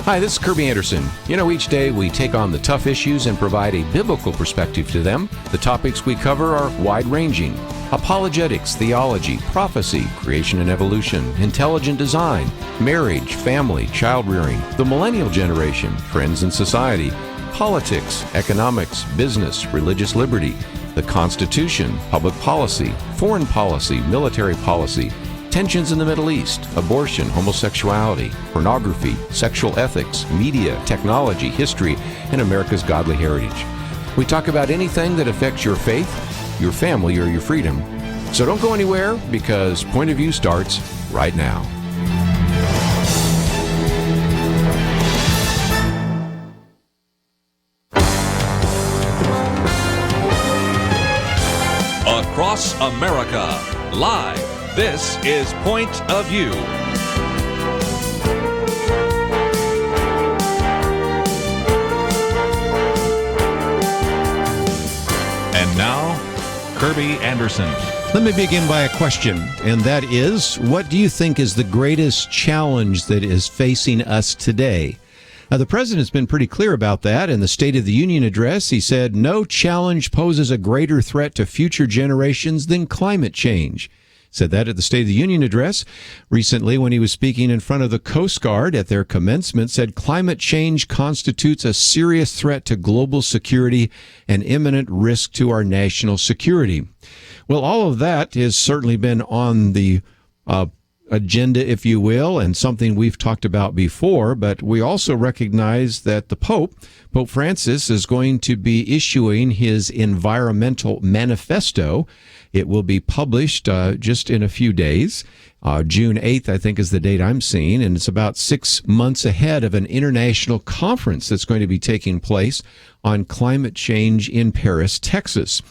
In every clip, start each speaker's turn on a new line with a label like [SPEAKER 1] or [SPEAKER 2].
[SPEAKER 1] Hi, this is Kerby Anderson. Each day we take on the tough issues and provide a biblical perspective to them. The topics we cover are wide-ranging: apologetics, theology, prophecy, creation and evolution, intelligent design, marriage, family, child-rearing, the millennial generation, friends and society, politics, economics, business, religious liberty, the Constitution, public policy, foreign policy, military policy, tensions in the Middle East, abortion, homosexuality, pornography, sexual ethics, media, technology, history, and America's godly heritage. We talk about anything that affects your faith, your family, or your freedom. So don't go anywhere, because Point of View starts right now.
[SPEAKER 2] Across America, live. This is Point of View. And now, Kerby Anderson.
[SPEAKER 3] Let me begin by a question, and that is, what do you think is the greatest challenge that is facing us today? Now, the president's been pretty clear about that. In the State of the Union address, he said, no challenge poses a greater threat to future generations than climate change. Said that at the State of the Union address. Recently, when he was speaking in front of the Coast Guard at their commencement, said climate change constitutes a serious threat to global security and imminent risk to our national security. Well, all of that has certainly been on the agenda, if you will, and something we've talked about before, but we also recognize that the Pope Francis, is going to be issuing his environmental manifesto. It will be published just in a few days. June 8th, I think, is the date I'm seeing, and it's about 6 months ahead of an international conference that's going to be taking place on climate change in Paris, Texas.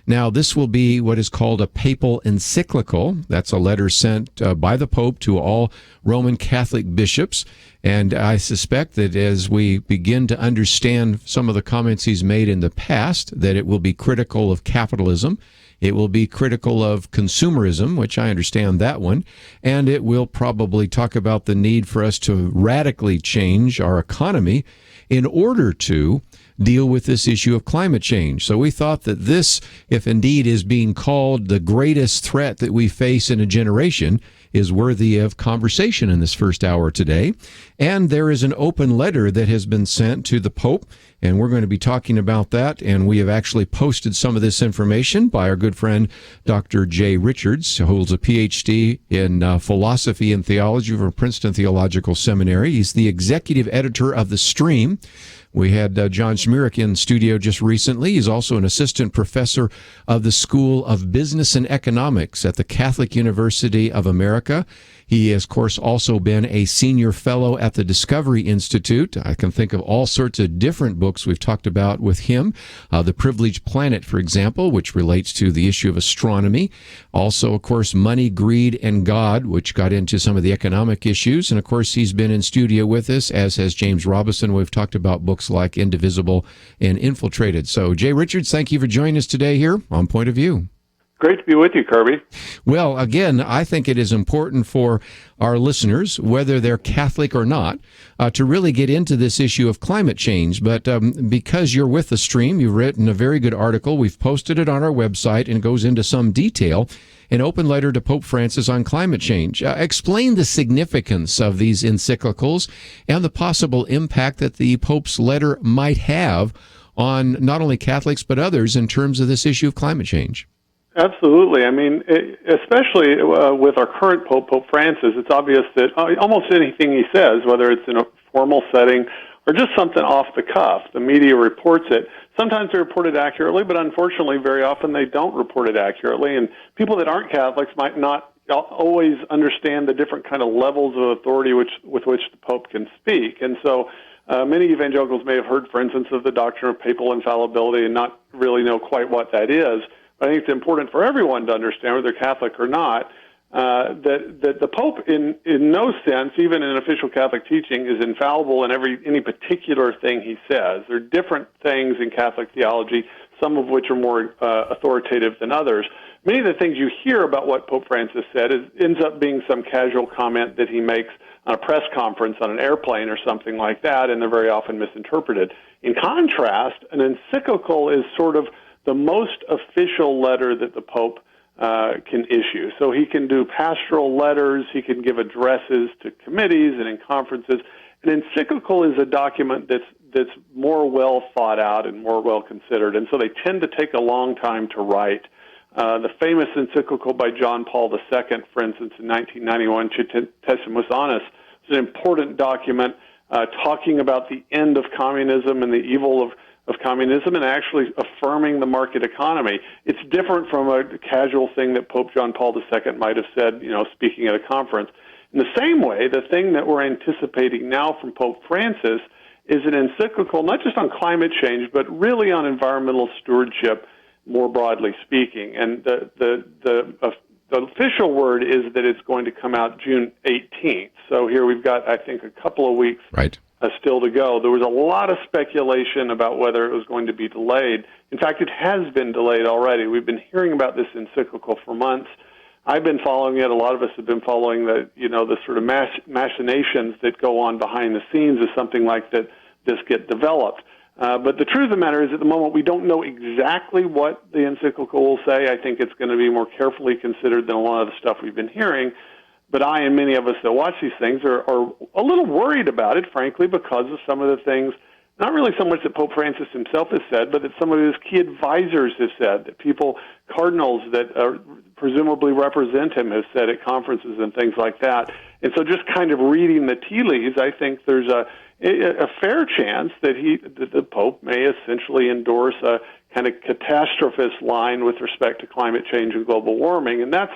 [SPEAKER 3] Now, this will be what is called a papal encyclical. That's a letter sent by the Pope to all Roman Catholic bishops. And I suspect that as we begin to understand some of the comments he's made in the past, that it will be critical of capitalism. It will be critical of consumerism, which I understand that one. And it will probably talk about the need for us to radically change our economy in order to deal with this issue of climate change. So we thought that this, if indeed is being called the greatest threat that we face in a generation, is worthy of conversation in this first hour today. And there is an open letter that has been sent to the Pope, and we're going to be talking about that. And we have actually posted some of this information by our good friend, Dr. Jay Richards, who holds a PhD in philosophy and theology from Princeton Theological Seminary. He's the executive editor of The Stream. We had John Schmierich in studio just recently. He's also an assistant professor of the School of Business and Economics at the Catholic University of America. He has, of course, also been a senior fellow at the Discovery Institute. I can think of all sorts of different books we've talked about with him. The Privileged Planet, for example, which relates to the issue of astronomy. Also, of course, Money, Greed, and God, which got into some of the economic issues. And, of course, he's been in studio with us, as has James Robison. We've talked about books like Indivisible and Infiltrated. So, Jay Richards, thank you for joining us today here on Point of View.
[SPEAKER 4] Great to be with you, Kerby.
[SPEAKER 3] Well, again, I think it is important for our listeners, whether they're Catholic or not, to really get into this issue of climate change. But because you're with the Stream, you've written a very good article. We've posted it on our website, and it goes into some detail. An open letter to Pope Francis on climate change. Explain the significance of these encyclicals and the possible impact that the Pope's letter might have on not only Catholics but others in terms of this issue of climate change.
[SPEAKER 4] Absolutely. I mean, especially with our current Pope, Pope Francis, it's obvious that almost anything he says, whether it's in a formal setting or just something off the cuff, the media reports it. Sometimes they report it accurately, but unfortunately, very often they don't report it accurately. And people that aren't Catholics might not always understand the different kind of levels of authority with which the Pope can speak. And so many evangelicals may have heard, for instance, of the doctrine of papal infallibility and not really know quite what that is. I think it's important for everyone to understand, whether they're Catholic or not, that the Pope, in no sense, even in official Catholic teaching, is infallible in any particular thing he says. There are different things in Catholic theology. some of which are more authoritative than others. Many of the things you hear about what Pope Francis said ends up being some casual comment that he makes on a press conference on an airplane or something like that, and they're very often misinterpreted. In contrast, an encyclical is sort of the most official letter that the Pope can issue. So he can do pastoral letters, he can give addresses to committees and in conferences. An encyclical is a document that's more well thought out and more well considered, and so they tend to take a long time to write. The famous encyclical by John Paul II, for instance, in 1991, Centesimus Annus, is an important document talking about the end of communism and the evil of communism and actually affirming the market economy. It's different from a casual thing that Pope John Paul II might have said, speaking at a conference. In the same way, the thing that we're anticipating now from Pope Francis is an encyclical, not just on climate change, but really on environmental stewardship, more broadly speaking. And the official word is that it's going to come out June 18th. So here we've got, I think, a couple of weeks still to go. There was a lot of speculation about whether it was going to be delayed. In fact, it has been delayed already. We've been hearing about this encyclical for months. I've been following it. A lot of us have been following the sort of machinations that go on behind the scenes as something like that this get developed. But the truth of the matter is, at the moment, we don't know exactly what the encyclical will say. I think it's going to be more carefully considered than a lot of the stuff we've been hearing. But I and many of us that watch these things are a little worried about it, frankly, because of some of the things, not really so much that Pope Francis himself has said, but that some of his key advisors have said, that cardinals that presumably represent him have said at conferences and things like that. And so just kind of reading the tea leaves, I think there's a fair chance that the Pope may essentially endorse a kind of catastrophist line with respect to climate change and global warming. And that's,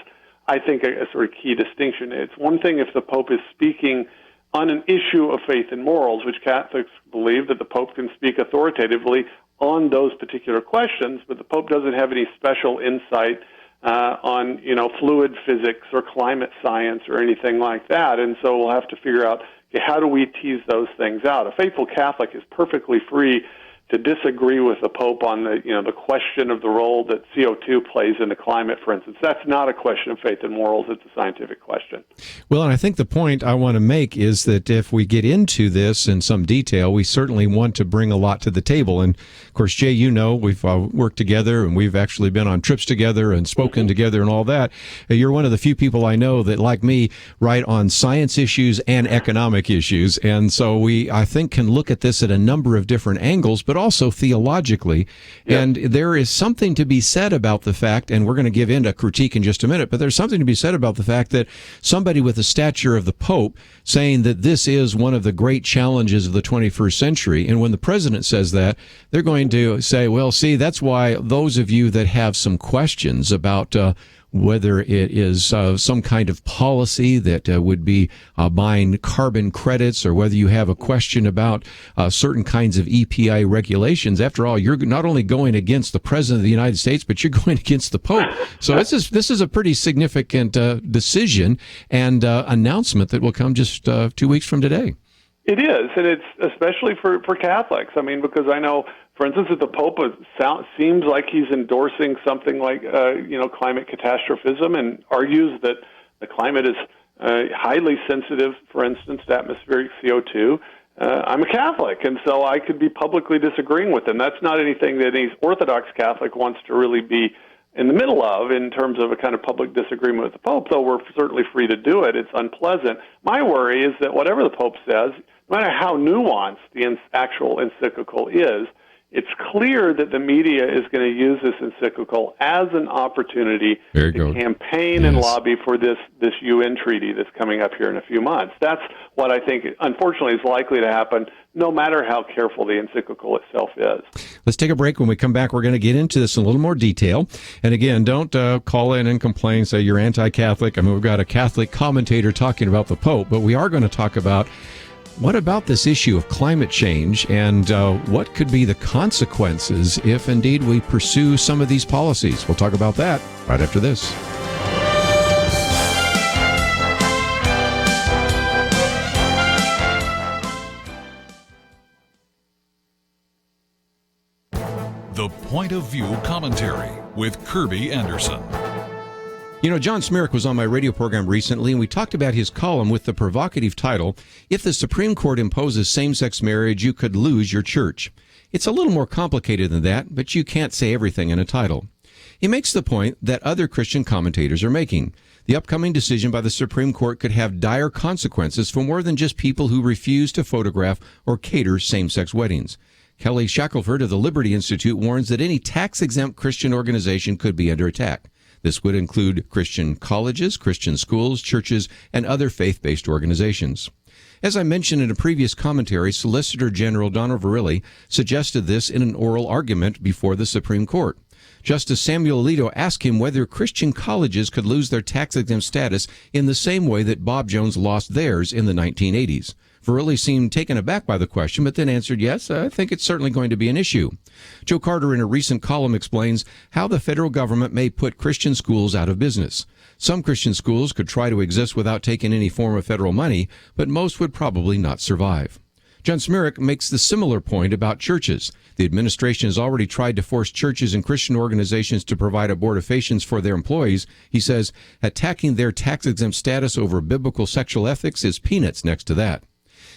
[SPEAKER 4] I think, a sort of key distinction. It's one thing if the Pope is speaking on an issue of faith and morals, which Catholics believe that the Pope can speak authoritatively on those particular questions, but the Pope doesn't have any special insight on, fluid physics or climate science or anything like that. And so we'll have to figure out, how do we tease those things out? A faithful Catholic is perfectly free to disagree with the Pope on the question of the role that CO2 plays in the climate, for instance. That's not a question of faith and morals. It's a scientific question.
[SPEAKER 3] Well, and I think the point I want to make is that if we get into this in some detail, we certainly want to bring a lot to the table. And, of course, Jay, we've worked together, and we've actually been on trips together and spoken together and all that. You're one of the few people I know that, like me, write on science issues and economic issues. And so we, I think, can look at this at a number of different angles, but also theologically. Yep. And there is something to be said about the fact, and we're going to give in to critique in just a minute, but there's something to be said about the fact that somebody with the stature of the Pope saying that this is one of the great challenges of the 21st century, and when the president says that, they're going to say, well, see, that's why those of you that have some questions about whether it is some kind of policy that would be buying carbon credits, or whether you have a question about certain kinds of EPA regulations. After all, you're not only going against the President of the United States, but you're going against the Pope. So this is a pretty significant decision and announcement that will come just 2 weeks from today.
[SPEAKER 4] It is, and it's especially for Catholics. I mean, because I know, for instance, that the Pope seems like he's endorsing something like, climate catastrophism, and argues that the climate is highly sensitive, for instance, to atmospheric CO2. I'm a Catholic, and so I could be publicly disagreeing with him. That's not anything that any Orthodox Catholic wants to really be in the middle of in terms of a kind of public disagreement with the Pope, though we're certainly free to do it. It's unpleasant. My worry is that whatever the Pope says, no matter how nuanced the actual encyclical is, it's clear that the media is going to use this encyclical as an opportunity to campaign and lobby for this UN treaty that's coming up here in a few months. That's what I think, unfortunately, is likely to happen, no matter how careful the encyclical itself is.
[SPEAKER 3] Let's take a break. When we come back, we're going to get into this in a little more detail. And again, don't call in and complain, say you're anti-Catholic. I mean, we've got a Catholic commentator talking about the Pope, but we are going to talk about what about this issue of climate change, and what could be the consequences if indeed we pursue some of these policies? We'll talk about that right after this.
[SPEAKER 5] The
[SPEAKER 2] Point of View commentary with Kerby Anderson.
[SPEAKER 3] You know, John Smirek was on my radio program recently, and we talked about his column with the provocative title, "If the Supreme Court imposes same-sex marriage, you could lose your church." It's a little more complicated than that, but you can't say everything in a title. He makes the point that other Christian commentators are making. The upcoming decision by the Supreme Court could have dire consequences for more than just people who refuse to photograph or cater same-sex weddings. Kelly Shackelford of the Liberty Institute warns that any tax-exempt Christian organization could be under attack. This would include Christian colleges, Christian schools, churches, and other faith-based organizations. As I mentioned in a previous commentary, Solicitor General Donald Verrilli suggested this in an oral argument before the Supreme Court. Justice Samuel Alito asked him whether Christian colleges could lose their tax-exempt status in the same way that Bob Jones lost theirs in the 1980s. Verrilli seemed taken aback by the question, but then answered, yes, I think it's certainly going to be an issue. Joe Carter, in a recent column, explains how the federal government may put Christian schools out of business. Some Christian schools could try to exist without taking any form of federal money, but most would probably not survive. John Smirek makes the similar point about churches. The administration has already tried to force churches and Christian organizations to provide abortifacients for their employees. He says attacking their tax-exempt status over biblical sexual ethics is peanuts next to that.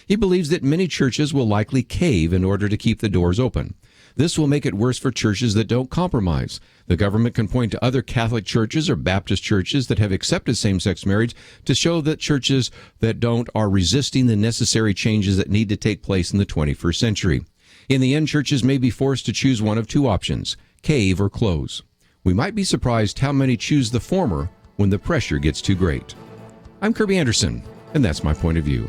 [SPEAKER 3] He believes that many churches will likely cave in order to keep the doors open. This will make it worse for churches that don't compromise. The government can point to other Catholic churches or Baptist churches that have accepted same-sex marriage to show that churches that don't are resisting the necessary changes that need to take place in the 21st century. In the end, churches may be forced to choose one of two options, cave or close. We might be surprised how many choose the former when the pressure gets too great. I'm Kerby Anderson, and that's my point of view.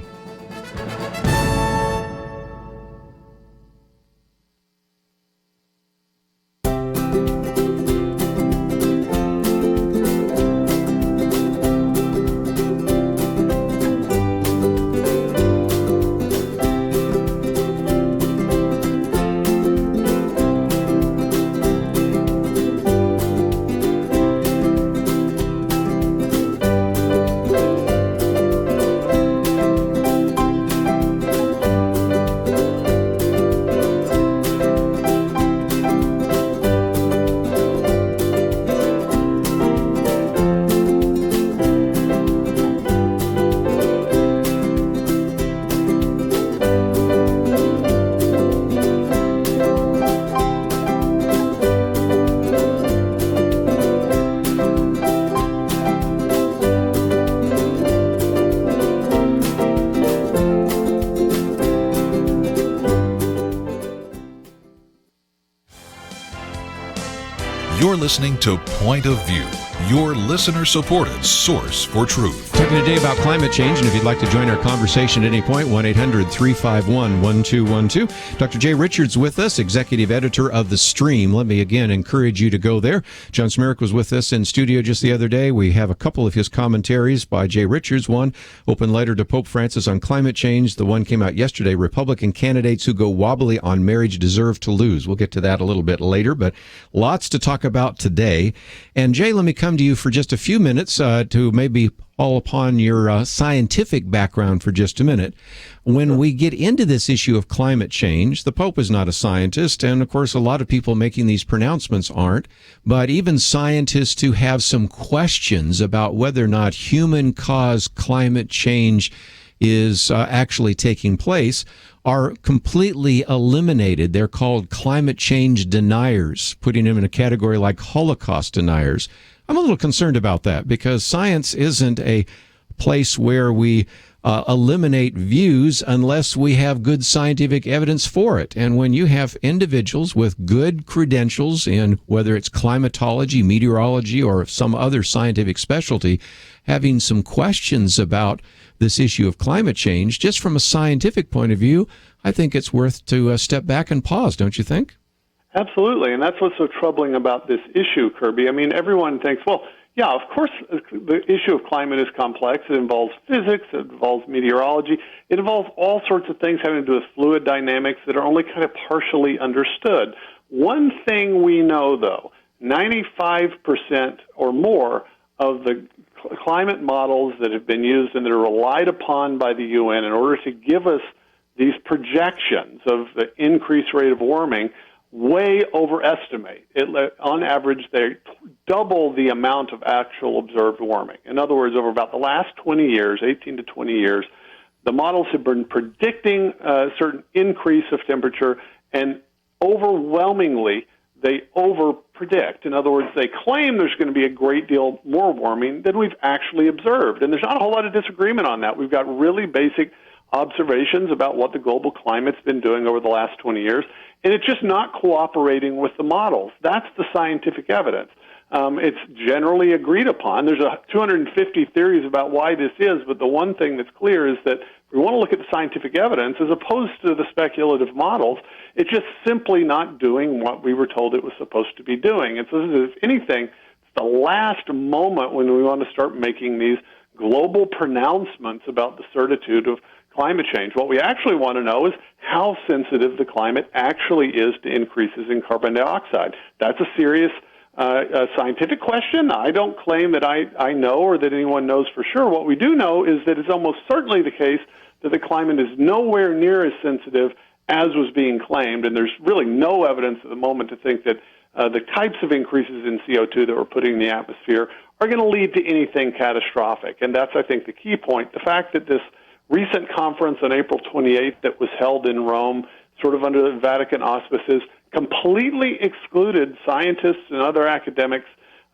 [SPEAKER 2] You're listening to Point of View, your listener-supported source for truth.
[SPEAKER 3] Talking today about climate change, and if you'd like to join our conversation at any point, 1-800-351-1212. Dr. Jay Richards with us, executive editor of The Stream. Let me again encourage you to go there. John Smirek was with us in studio just the other day. We have a couple of his commentaries by Jay Richards. One, open letter to Pope Francis on climate change. The one came out yesterday, Republican candidates who go wobbly on marriage deserve to lose. We'll get to that a little bit later, but lots to talk about today. And Jay, let me come to you for just a few minutes to maybe all upon your scientific background for just a minute. When we get into this issue of climate change, the Pope is not a scientist, and of course a lot of people making these pronouncements aren't, but even scientists who have some questions about whether or not human-caused climate change is actually taking place are completely eliminated. They're called climate change deniers, putting them in a category like Holocaust deniers. I'm a little concerned about that because science isn't a place where we eliminate views unless we have good scientific evidence for it. And when you have individuals with good credentials in whether it's climatology, meteorology, or some other scientific specialty, having some questions about this issue of climate change, just from a scientific point of view, I think it's worth to step back and pause, don't you think?
[SPEAKER 4] Absolutely, and that's what's so troubling about this issue, Kerby. I mean, everyone thinks, well, yeah, of course, the issue of climate is complex. It involves physics, it involves meteorology, it involves all sorts of things having to do with fluid dynamics that are only kind of partially understood. One thing we know, though, 95% or more of the climate models that have been used and that are relied upon by the UN in order to give us these projections of the increased rate of warming way overestimate. On average, they double the amount of actual observed warming. In other words, over about the last 20 years, 18 to 20 years, the models have been predicting a certain increase of temperature, and overwhelmingly, they over-predict. In other words, they claim there's going to be a great deal more warming than we've actually observed. And there's not a whole lot of disagreement on that. We've got really basic observations about what the global climate's been doing over the last 20 years, and it's just not cooperating with the models. That's the scientific evidence. It's generally agreed upon. There's 250 theories about why this is, but the one thing that's clear is that if we want to look at the scientific evidence, as opposed to the speculative models, it's just simply not doing what we were told it was supposed to be doing. And so, if anything, it's the last moment when we want to start making these global pronouncements about the certitude of climate change. What we actually want to know is how sensitive the climate actually is to increases in carbon dioxide. That's a serious a scientific question. I don't claim that I know or that anyone knows for sure. What we do know is that it's almost certainly the case that the climate is nowhere near as sensitive as was being claimed, and there's really no evidence at the moment to think that the types of increases in CO2 that we're putting in the atmosphere are going to lead to anything catastrophic. And that's, I think, the key point. The fact that this recent conference on April 28th that was held in Rome, sort of under the Vatican auspices, completely excluded scientists and other academics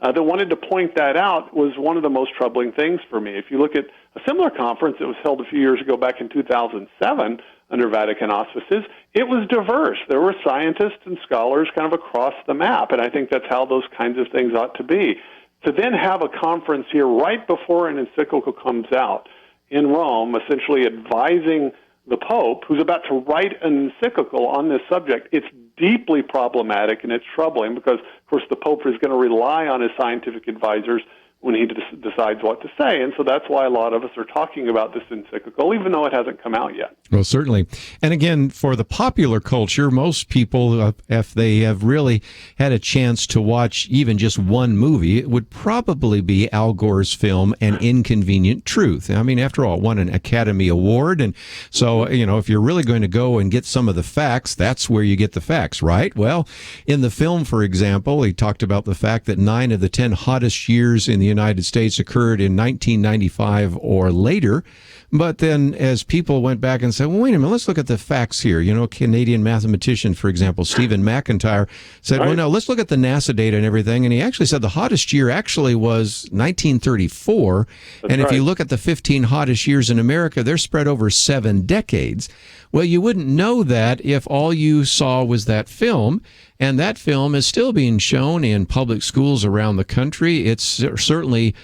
[SPEAKER 4] that wanted to point that out was one of the most troubling things for me. If you look at a similar conference that was held a few years ago back in 2007 under Vatican auspices, it was diverse. There were scientists and scholars kind of across the map, and I think that's how those kinds of things ought to be. To then have a conference here right before an encyclical comes out in Rome, essentially advising the Pope, who's about to write an encyclical on this subject, it's deeply problematic and it's troubling because, of course, the Pope is going to rely on his scientific advisors when he decides what to say. And so that's why a lot of us are talking about this encyclical, even though it hasn't come out yet.
[SPEAKER 3] Well, certainly. And again, for the popular culture, most people, if they have really had a chance to watch even just one movie, it would probably be Al Gore's film, An Inconvenient Truth. I mean, after all, it won an Academy Award. And so, if you're really going to go and get some of the facts, that's where you get the facts, right? Well, in the film, for example, he talked about the fact that 9 of the 10 hottest years in the United States occurred in 1995 or later. But then as people went back and said, well, wait a minute, let's look at the facts here. Canadian mathematician, for example, Stephen McIntyre said, well, no, let's look at the NASA data and everything. And he actually said the hottest year actually was 1934. And if you look at the 15 hottest years in America, they're spread over 7 decades. Well, you wouldn't know that if all you saw was that film. And that film is still being shown in public schools around the country. It's certainly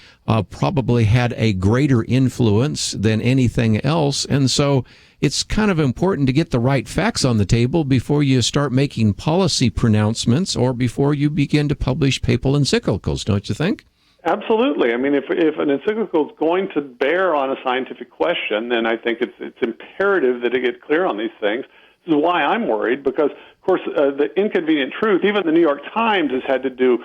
[SPEAKER 3] probably had a greater influence than anything else. And so it's kind of important to get the right facts on the table before you start making policy pronouncements or before you begin to publish papal encyclicals, don't you think?
[SPEAKER 4] Absolutely. I mean, if an encyclical is going to bear on a scientific question, then I think it's imperative that it get clear on these things. This is why I'm worried, because, of course, the inconvenient truth, even the New York Times has had to do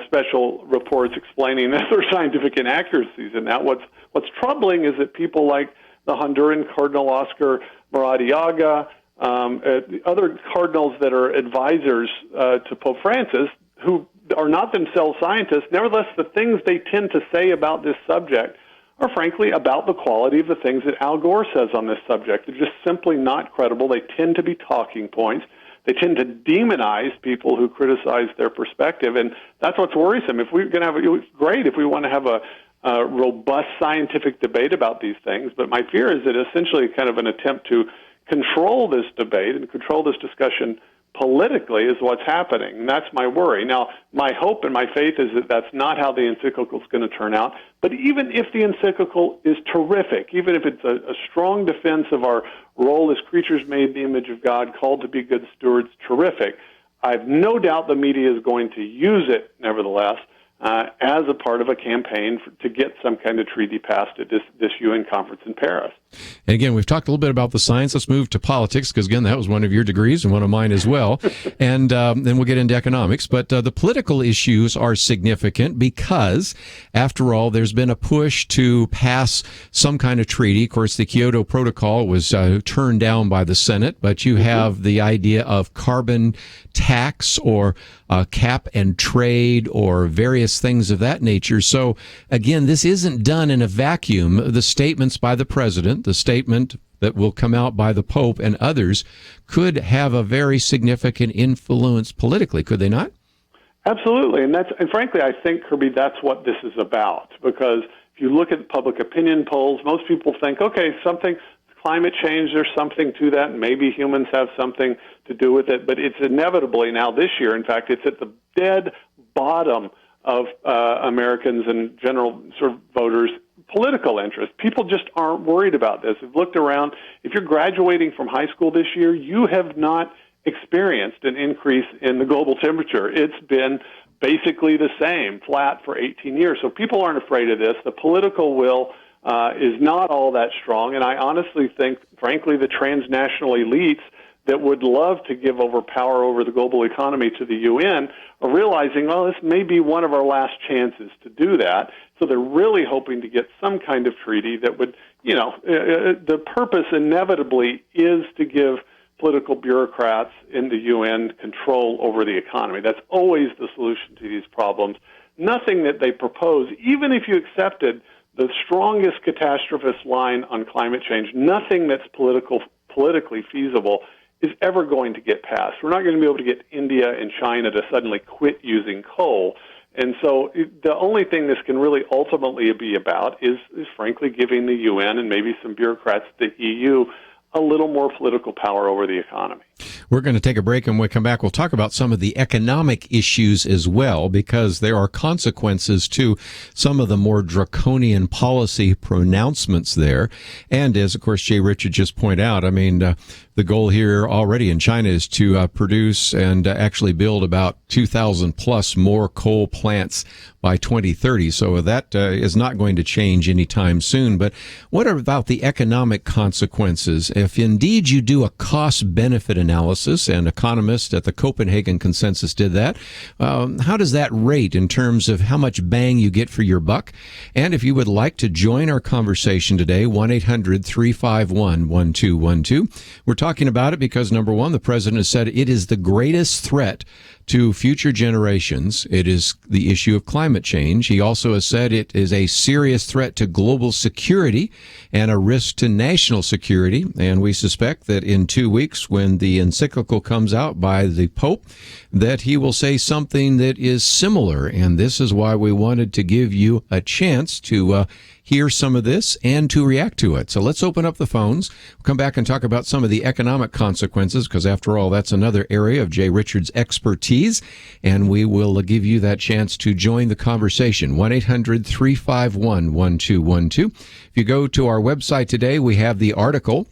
[SPEAKER 4] special reports explaining that there are scientific inaccuracies in that. What's troubling is that people like the Honduran Cardinal Oscar Maradiaga, other cardinals that are advisors to Pope Francis, who are not themselves scientists, nevertheless, the things they tend to say about this subject are frankly about the quality of the things that Al Gore says on this subject. They're just simply not credible. They tend to be talking points. They tend to demonize people who criticize their perspective, and that's what's worrisome. If we're going to have, it's great if we want to have a robust scientific debate about these things, but my fear is that essentially kind of an attempt to control this debate and control this discussion politically is what's happening, and that's my worry. Now, my hope and my faith is that that's not how the encyclical is going to turn out, but even if the encyclical is terrific, even if it's a strong defense of our role as creatures made in the image of God, called to be good stewards, terrific, I have no doubt the media is going to use it, nevertheless, as a part of a campaign to get some kind of treaty passed at this UN conference in Paris.
[SPEAKER 3] And again, we've talked a little bit about the science. Let's move to politics, because again, that was one of your degrees and one of mine as well. And then we'll get into economics. But the political issues are significant because, after all, there's been a push to pass some kind of treaty. Of course, the Kyoto Protocol was turned down by the Senate, but you have the idea of carbon tax or cap and trade or various things of that nature. So, again, this isn't done in a vacuum. The statements by the president, the statement that will come out by the Pope and others could have a very significant influence politically, could they not?
[SPEAKER 4] Absolutely, and frankly, I think, Kerby, that's what this is about. Because if you look at public opinion polls, most people think, okay, climate change, there's something to that, and maybe humans have something to do with it. But it's inevitably now this year, in fact, it's at the dead bottom of Americans and general sort of voters' political interest. People just aren't worried about this. I've looked around. If you're graduating from high school this year, you have not experienced an increase in the global temperature. It's been basically the same, flat for 18 years. So people aren't afraid of this. The political will is not all that strong, and I honestly think, frankly, the transnational elites that would love to give over power over the global economy to the UN are realizing, well, this may be one of our last chances to do that. So they're really hoping to get some kind of treaty that would, the purpose inevitably is to give political bureaucrats in the UN control over the economy. That's always the solution to these problems. Nothing that they propose, even if you accepted the strongest catastrophist line on climate change, nothing that's politically feasible is ever going to get passed. We're not going to be able to get India and China to suddenly quit using coal. And so the only thing this can really ultimately be about is frankly giving the UN and maybe some bureaucrats at the EU a little more political power over the economy.
[SPEAKER 3] We're going to take a break, and when we come back, we'll talk about some of the economic issues as well, because there are consequences to some of the more draconian policy pronouncements there. And as, of course, Jay Richard just pointed out, I mean, the goal here already in China is to produce and actually build about 2,000 plus more coal plants by 2030. So that is not going to change anytime soon. But what about the economic consequences? If indeed you do a cost-benefit analysis, and economists at the Copenhagen Consensus did that, how does that rate in terms of how much bang you get for your buck? And if you would like to join our conversation today, 1-800-351-1212. We're talking about it because, number one, the president has said it is the greatest threat to future generations. It is the issue of climate change. He also has said it is a serious threat to global security and a risk to national security. And we suspect that in 2 weeks, when the encyclical comes out by the Pope, that he will say something that is similar. And this is why we wanted to give you a chance to hear some of this and to react to it. So let's open up the phones. We'll come back and talk about some of the economic consequences, because after all, that's another area of Jay Richard's expertise. And we will give you that chance to join the conversation. 1-800-351-1212. If you go to our website today, we have the article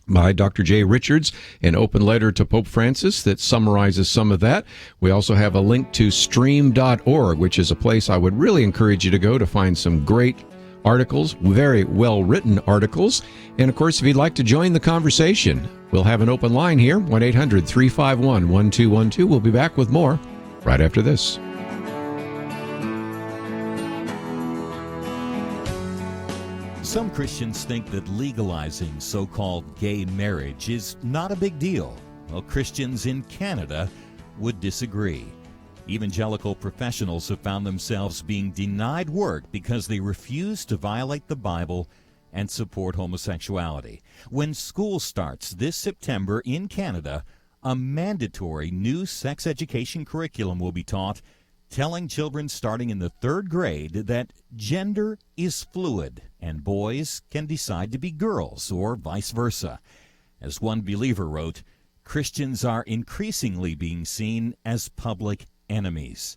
[SPEAKER 3] by Dr. Jay Richards, an open letter to Pope Francis that summarizes some of that. We also have a link to stream.org, which is a place I would really encourage you to go to find some great articles, very well-written articles. And, of course, if you'd like to join the conversation, we'll have an open line here, 1-800-351-1212. We'll be back with more right after this.
[SPEAKER 5] Some Christians think that legalizing so-called gay marriage is not a big deal. Well, Christians in Canada would disagree. Evangelical professionals have found themselves being denied work because they refuse to violate the Bible and support homosexuality. When school starts this September in Canada, a mandatory new sex education curriculum will be taught, telling children starting in the 3rd grade that gender is fluid and boys can decide to be girls or vice versa. As one believer wrote, Christians are increasingly being seen as public enemies.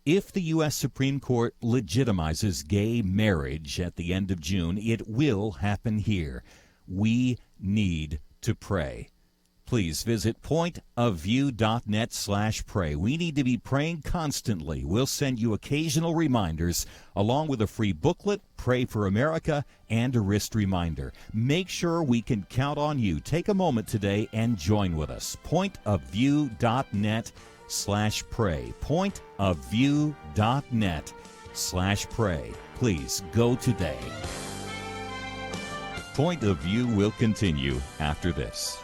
[SPEAKER 5] If the U.S. Supreme Court legitimizes gay marriage at the end of June, it will happen here. We need to pray. please visit pointofview.net/pray. We need to be praying constantly. We'll send you occasional reminders along with a free booklet, Pray for America, and a wrist reminder. Make sure we can count on you. Take a moment today and join with us. Pointofview.net/pray. Pointofview.net/pray. Please go today. Point of View will continue after this.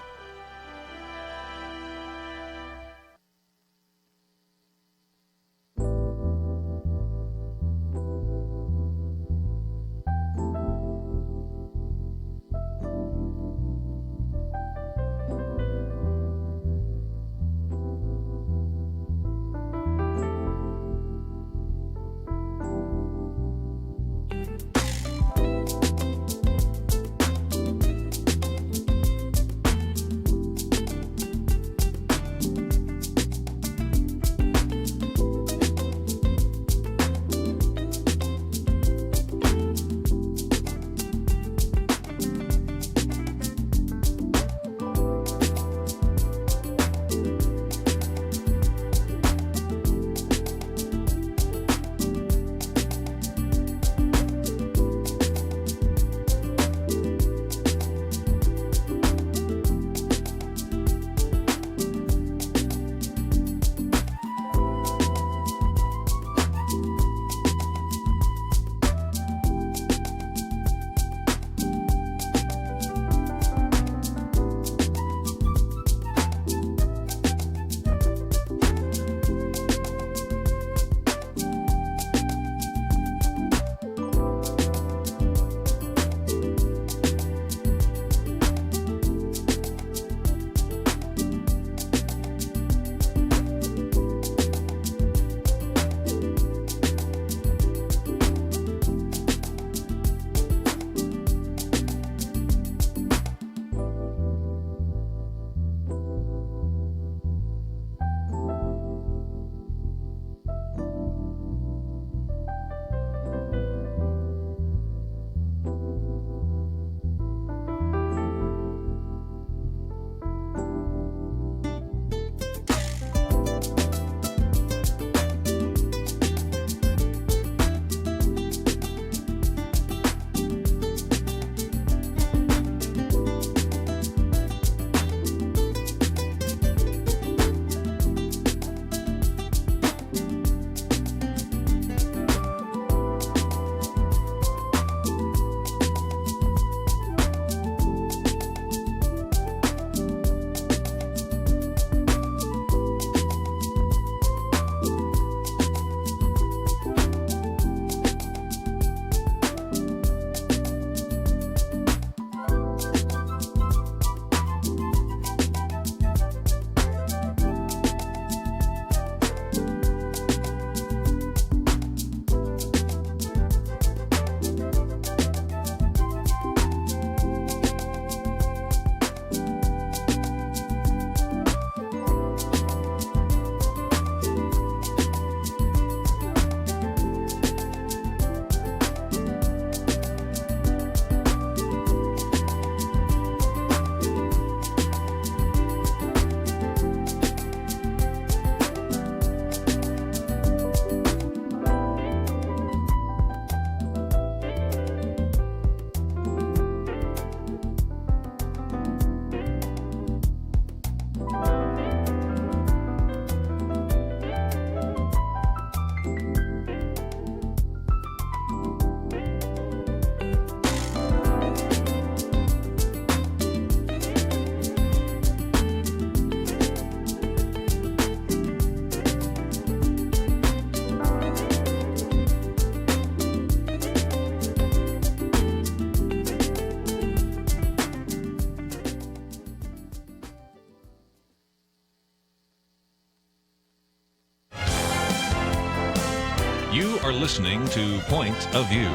[SPEAKER 2] You are listening to Point of View.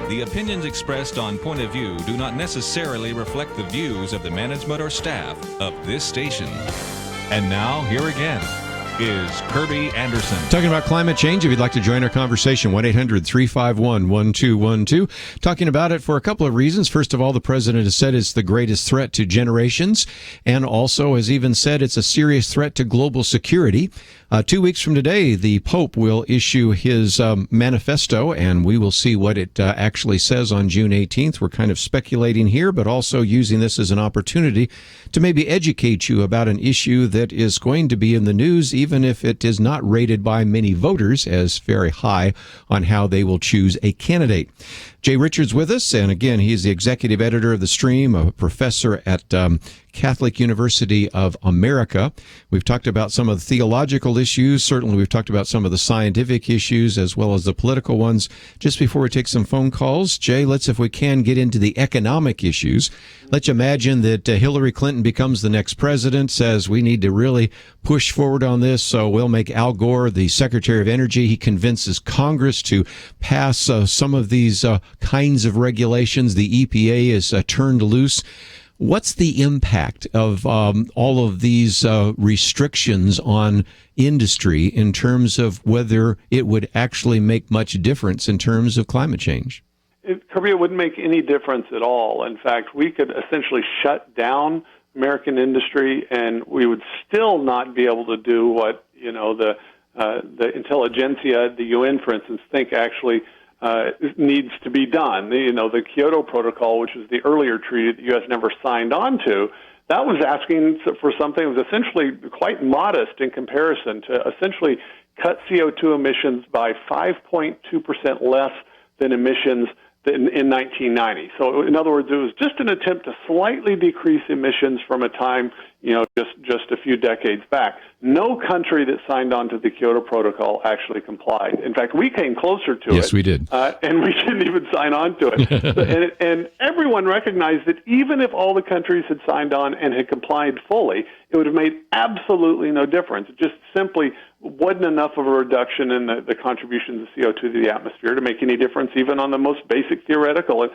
[SPEAKER 2] The opinions expressed on Point of View do not necessarily reflect the views of the management or staff of this station. And now, here again, is Kerby Anderson.
[SPEAKER 3] Talking about climate change. If you'd like to join our conversation, 1-800-351-1212. Talking about it for a couple of reasons. First of all, the president has said it's the greatest threat to generations, and also has even said it's a serious threat to global security. 2 weeks from today, the Pope will issue his manifesto, and we will see what it actually says on June 18th. We're kind of speculating here, but also using this as an opportunity to maybe educate you about an issue that is going to be in the news, even if it is not rated by many voters as very high on how they will choose a candidate. Jay Richards with us, and again, he's the executive editor of The Stream, a professor at Catholic University of America. We've talked about some of the theological issues. Certainly, we've talked about some of the scientific issues as well as the political ones. Just before we take some phone calls, Jay, let's, if we can, get into the economic issues. Let's imagine that Hillary Clinton becomes the next president, says we need to really push forward on this, so we'll make Al Gore the Secretary of Energy. He convinces Congress to pass some of these kinds of regulations. The EPA is turned loose. What's the impact of all of these restrictions on industry in terms of whether it would actually make much difference in terms of climate change?
[SPEAKER 4] Kirby, it wouldn't make any difference at all. In fact, we could essentially shut down American industry, and we would still not be able to do what the intelligentsia, the UN, for instance, think actually needs to be done. The Kyoto Protocol, which is the earlier treaty that the U.S. never signed on to, that was asking for something that was essentially quite modest in comparison to essentially cut CO2 emissions by 5.2% less than emissions in 1990. So in other words, it was just an attempt to slightly decrease emissions from a time, just a few decades back. No country that signed on to the Kyoto Protocol actually complied. In fact, we came closer to it.
[SPEAKER 3] Yes, we did.
[SPEAKER 4] And we didn't even sign on to it. and everyone recognized that even if all the countries had signed on and had complied fully, it would have made absolutely no difference. It just simply wasn't enough of a reduction in the contributions of CO2 to the atmosphere to make any difference, even on the most basic theoretical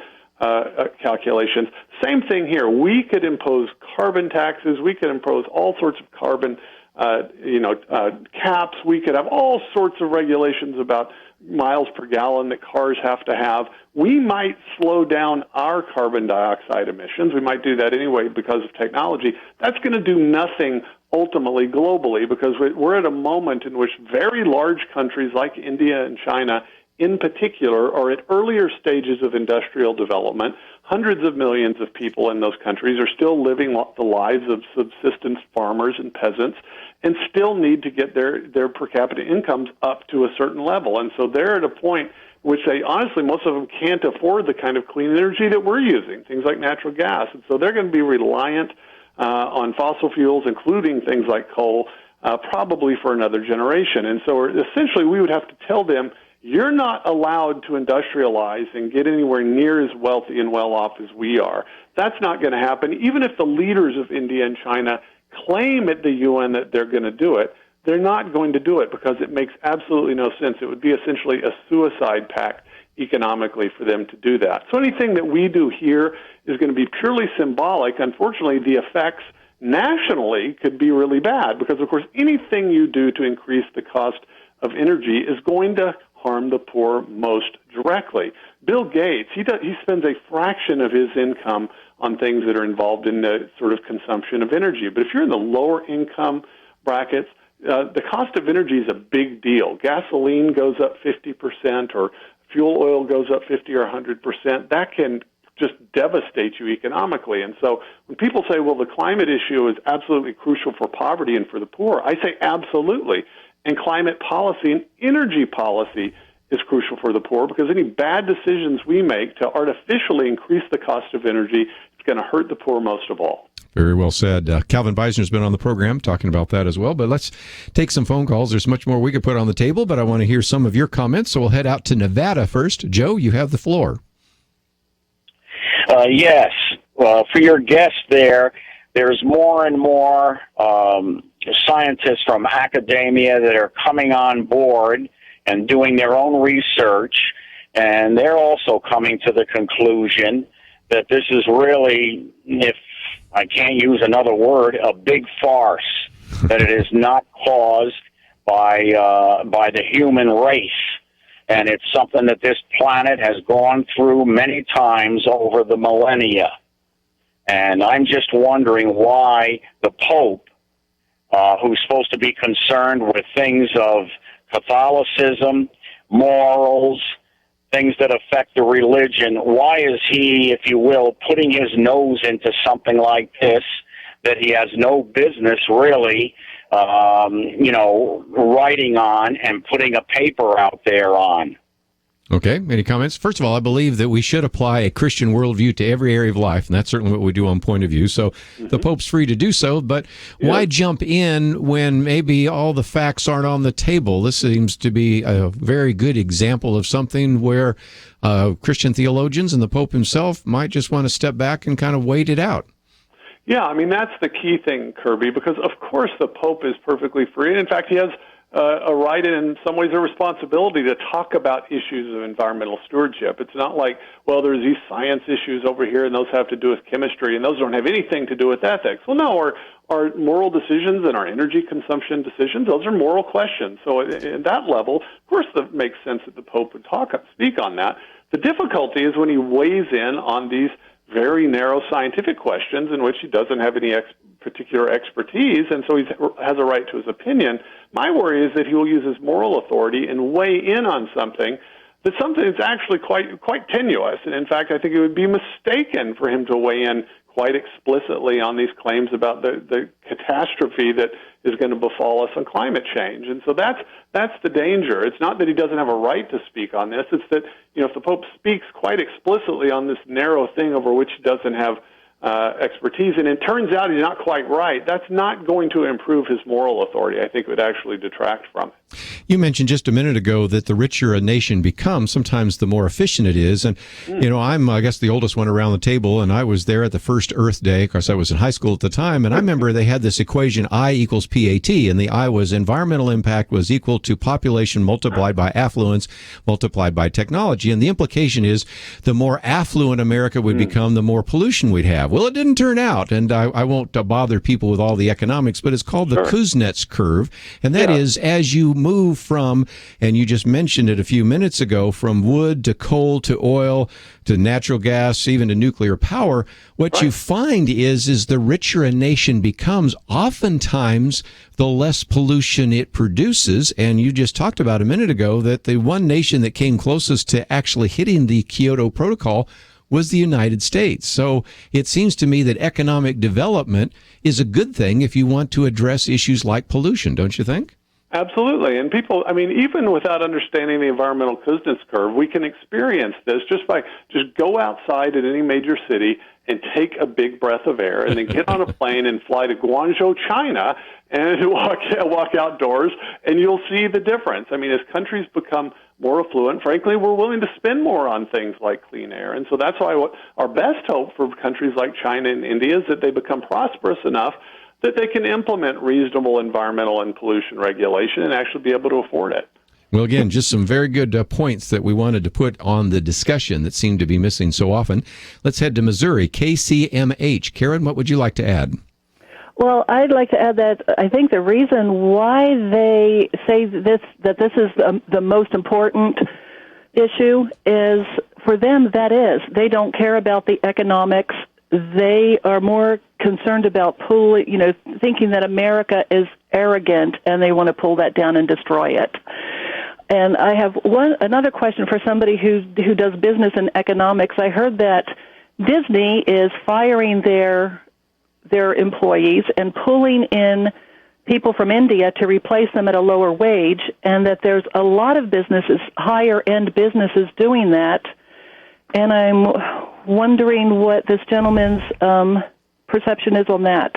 [SPEAKER 4] calculations. Same thing here. We could impose carbon taxes. We could impose all sorts of carbon caps. We could have all sorts of regulations about miles per gallon that cars have to have. We might slow down our carbon dioxide emissions. We might do that anyway because of technology. That's going to do nothing ultimately globally, because we're at a moment in which very large countries like India and China in particular are at earlier stages of industrial development. Hundreds of millions of people in those countries are still living the lives of subsistence farmers and peasants and still need to get their per capita incomes up to a certain level. And so they're at a point which they honestly, most of them can't afford the kind of clean energy that we're using, things like natural gas. And so they're going to be reliant on fossil fuels, including things like coal, probably for another generation. And so essentially we would have to tell them, you're not allowed to industrialize and get anywhere near as wealthy and well-off as we are. That's not going to happen. Even if the leaders of India and China claim at the UN that they're going to do it, they're not going to do it because it makes absolutely no sense. It would be essentially a suicide pact economically for them to do that. So anything that we do here is going to be purely symbolic. Unfortunately, the effects nationally could be really bad because, of course, anything you do to increase the cost of energy is going to harm the poor most directly. Bill Gates, he spends a fraction of his income on things that are involved in the sort of consumption of energy. But if you're in the lower income brackets, the cost of energy is a big deal. Gasoline goes up 50% or fuel oil goes up 50 or 100%. That can just devastate you economically. And so when people say, well, the climate issue is absolutely crucial for poverty and for the poor, I say absolutely. And climate policy and energy policy is crucial for the poor because any bad decisions we make to artificially increase the cost of energy is going to hurt the poor most of all.
[SPEAKER 3] Very well said. Calvin Beisner's been on the program talking about that as well. But let's take some phone calls. There's much more we could put on the table, but I want to hear some of your comments. So we'll head out to Nevada first. Joe, you have the floor.
[SPEAKER 6] Yes. For your guest there's more and more scientists from academia that are coming on board and doing their own research, and they're also coming to the conclusion that this is really, if I can't use another word, a big farce, that it is not caused by the human race. And it's something that this planet has gone through many times over the millennia. And I'm just wondering why the Pope, who's supposed to be concerned with things of Catholicism, morals, things that affect the religion, why is he, if you will, putting his nose into something like this that he has no business really, writing on and putting a paper out there on?
[SPEAKER 3] Okay, any comments? First of all, I believe that we should apply a Christian worldview to every area of life, and that's certainly what we do on Point of View. So the Pope's free to do so, but why jump in when maybe all the facts aren't on the table? This seems to be a very good example of something where Christian theologians and the Pope himself might just want to step back and kind of wait it out.
[SPEAKER 4] Yeah, I mean, that's the key thing, Kerby, because of course the Pope is perfectly free. In fact, he has a right and in some ways a responsibility to talk about issues of environmental stewardship. It's not like, well, there's these science issues over here and those have to do with chemistry and those don't have anything to do with ethics. Well, no, our moral decisions and our energy consumption decisions, those are moral questions. So at that level, of course, it makes sense that the Pope would speak on that. The difficulty is when he weighs in on these very narrow scientific questions in which he doesn't have any particular expertise, and so he has a right to his opinion. My worry is that he will use his moral authority and weigh in on something that's actually quite tenuous. And in fact, I think it would be mistaken for him to weigh in quite explicitly on these claims about the catastrophe that is going to befall us on climate change. And so that's the danger. It's not that he doesn't have a right to speak on this. It's that, if the Pope speaks quite explicitly on this narrow thing over which he doesn't have expertise, and it turns out he's not quite right, that's not going to improve his moral authority. I think it would actually detract from it.
[SPEAKER 3] You mentioned just a minute ago that the richer a nation becomes, sometimes the more efficient it is. And, I'm, I guess, the oldest one around the table, and I was there at the first Earth Day. Of course, I was in high school at the time, and I remember they had this equation, I equals PAT, and the I was environmental impact was equal to population multiplied by affluence multiplied by technology. And the implication is the more affluent America would become, the more pollution we'd have. Well, it didn't turn out, and I won't bother people with all the economics, but it's called the Kuznets curve, and that is as you move from, and you just mentioned it a few minutes ago, from wood to coal to oil to natural gas, even to nuclear power, what you find is the richer a nation becomes, oftentimes the less pollution it produces. And you just talked about a minute ago that the one nation that came closest to actually hitting the Kyoto Protocol was the United States. So it seems to me that economic development is a good thing if you want to address issues like pollution, don't you think?
[SPEAKER 4] Absolutely. And people, even without understanding the environmental Kuznets curve, we can experience this just go outside at any major city and take a big breath of air and then get on a plane and fly to Guangzhou, China, and walk outdoors, and you'll see the difference. As countries become more affluent, frankly, we're willing to spend more on things like clean air. And so that's why our best hope for countries like China and India is that they become prosperous enough that they can implement reasonable environmental and pollution regulation and actually be able to afford it.
[SPEAKER 3] Well, again, just some very good points that we wanted to put on the discussion that seem to be missing so often. Let's head to Missouri, KCMH. Karen, what would you like to add?
[SPEAKER 7] Well, I'd like to add that I think the reason why they say that this is the most important issue is, for them, they don't care about the economics. They are more concerned about thinking that America is arrogant, and they want to pull that down and destroy it. And I have another question for somebody who does business and economics. I heard that Disney is firing their employees and pulling in people from India to replace them at a lower wage, and that there's a lot of businesses, higher-end businesses, doing that. And I'm wondering what this gentleman's perception is on that.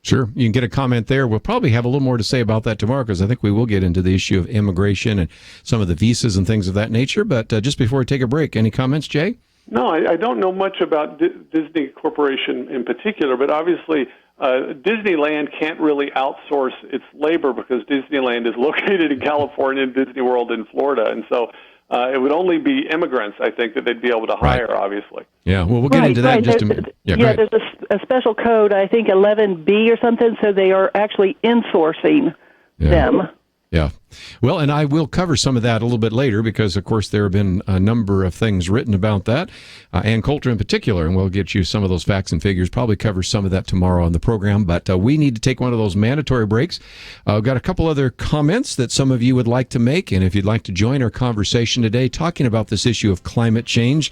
[SPEAKER 3] Sure. You can get a comment there. We'll probably have a little more to say about that tomorrow, because I think we will get into the issue of immigration and some of the visas and things of that nature. But just before we take a break, any comments, Jay?
[SPEAKER 4] No, I don't know much about Disney Corporation in particular, but obviously Disneyland can't really outsource its labor because Disneyland is located in California and Disney World in Florida. And so it would only be immigrants, I think, that they'd be able to hire, obviously.
[SPEAKER 3] Yeah, well, we'll get into that in just a minute.
[SPEAKER 7] There's a special code, I think 11B or something, so they are actually insourcing them.
[SPEAKER 3] Yeah. Well, and I will cover some of that a little bit later because, of course, there have been a number of things written about that, Ann Coulter in particular, and we'll get you some of those facts and figures, probably cover some of that tomorrow on the program. But we need to take one of those mandatory breaks. I've got a couple other comments that some of you would like to make, and if you'd like to join our conversation today talking about this issue of climate change,